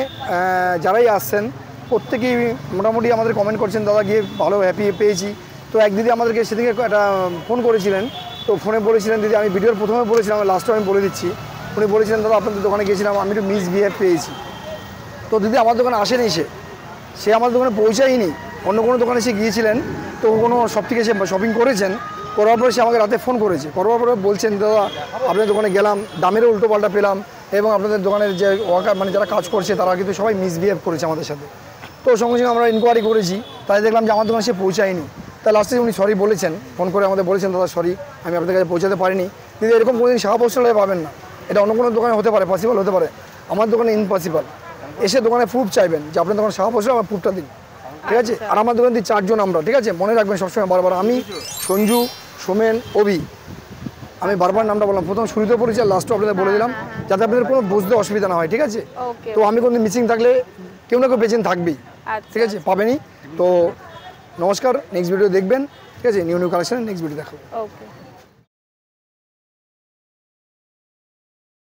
S1: যারাই আসছেন প্রত্যেকেই মোটামুটি আমাদের কমেন্ট করছেন, দাদা গিয়ে ভালো হ্যাপি পেয়েছি। তো এক দিদি আমাদেরকে সেদিকে একটা ফোন করেছিলেন তো ফোনে বলেছিলেন দিদি, আমি ভিডিওর প্রথমে বলেছিলাম, লাস্টে আমি বলে দিচ্ছি, উনি বলেছিলেন দাদা আপনাদের দোকানে গিয়েছিলাম, আমি একটু মিসবিহেভ পেয়েছি। তো দিদি আমার দোকানে আসেনি, সে আমার দোকানে পৌঁছায়নি, অন্য কোনো দোকানে সে গিয়েছিলেন, তো কোনো সব থেকে সে শপিং করেছেন, করার পরে সে আমাকে রাতে ফোন করেছে, করার পরে বলছেন দাদা আপনাদের দোকানে গেলাম, দামেরও উল্টোপাল্টা পেলাম, এবং আপনাদের দোকানের যে ওয়ার্কার মানে যারা কাজ করছে তারা কিন্তু সবাই মিসবিহেভ করেছে আমাদের সাথে। তো সঙ্গে সঙ্গে আমরা ইনকোয়ারি করেছি, তাই দেখলাম যে আমার দোকানে সে পৌঁছায়নি। তাই লাস্টে উনি সরি বলেছেন, ফোন করে আমাদের বলেছেন দাদা সরি, আমি আপনাদের কাছে পৌঁছাতে পারিনি। কিন্তু এরকম কোনোদিন শাখা বস্ত্রালয়ে পাবেন না, এটা অন্য কোনো দোকানে হতে পারে, পসিবল হতে পারে, আমার দোকানে ইম্পসিবল। এসে দোকানে প্রুফ চাইবেন যে আপনার দোকানে শাখা বস্ত্রালয়, আমার প্রুফটা দিন, ঠিক আছে। আর আমার দোকান দিয়ে 4 জন আমরা, ঠিক আছে, মনে রাখবেন সবসময় বারবার, আমি সঞ্জু, সোমেন, অভি, আমি বারবার নামটা বললাম, প্রথম শুরুতে পড়েছি আর লাস্টও আপনাদের বলে দিলাম, যাতে আপনাদের কোনো বুঝতে অসুবিধা না হয়, ঠিক আছে।
S2: ওকে,
S1: তো আমি কোনো মিসিং থাকলে কেউ না কেউ পেছন থাকবেই, ঠিক আছে, পাবেনই। তো নমস্কার, নেক্সট ভিডিও দেখবেন, ঠিক আছে, নিউ কালেকশন নেক্সট ভিডিও দেখাবো।
S2: ওকে।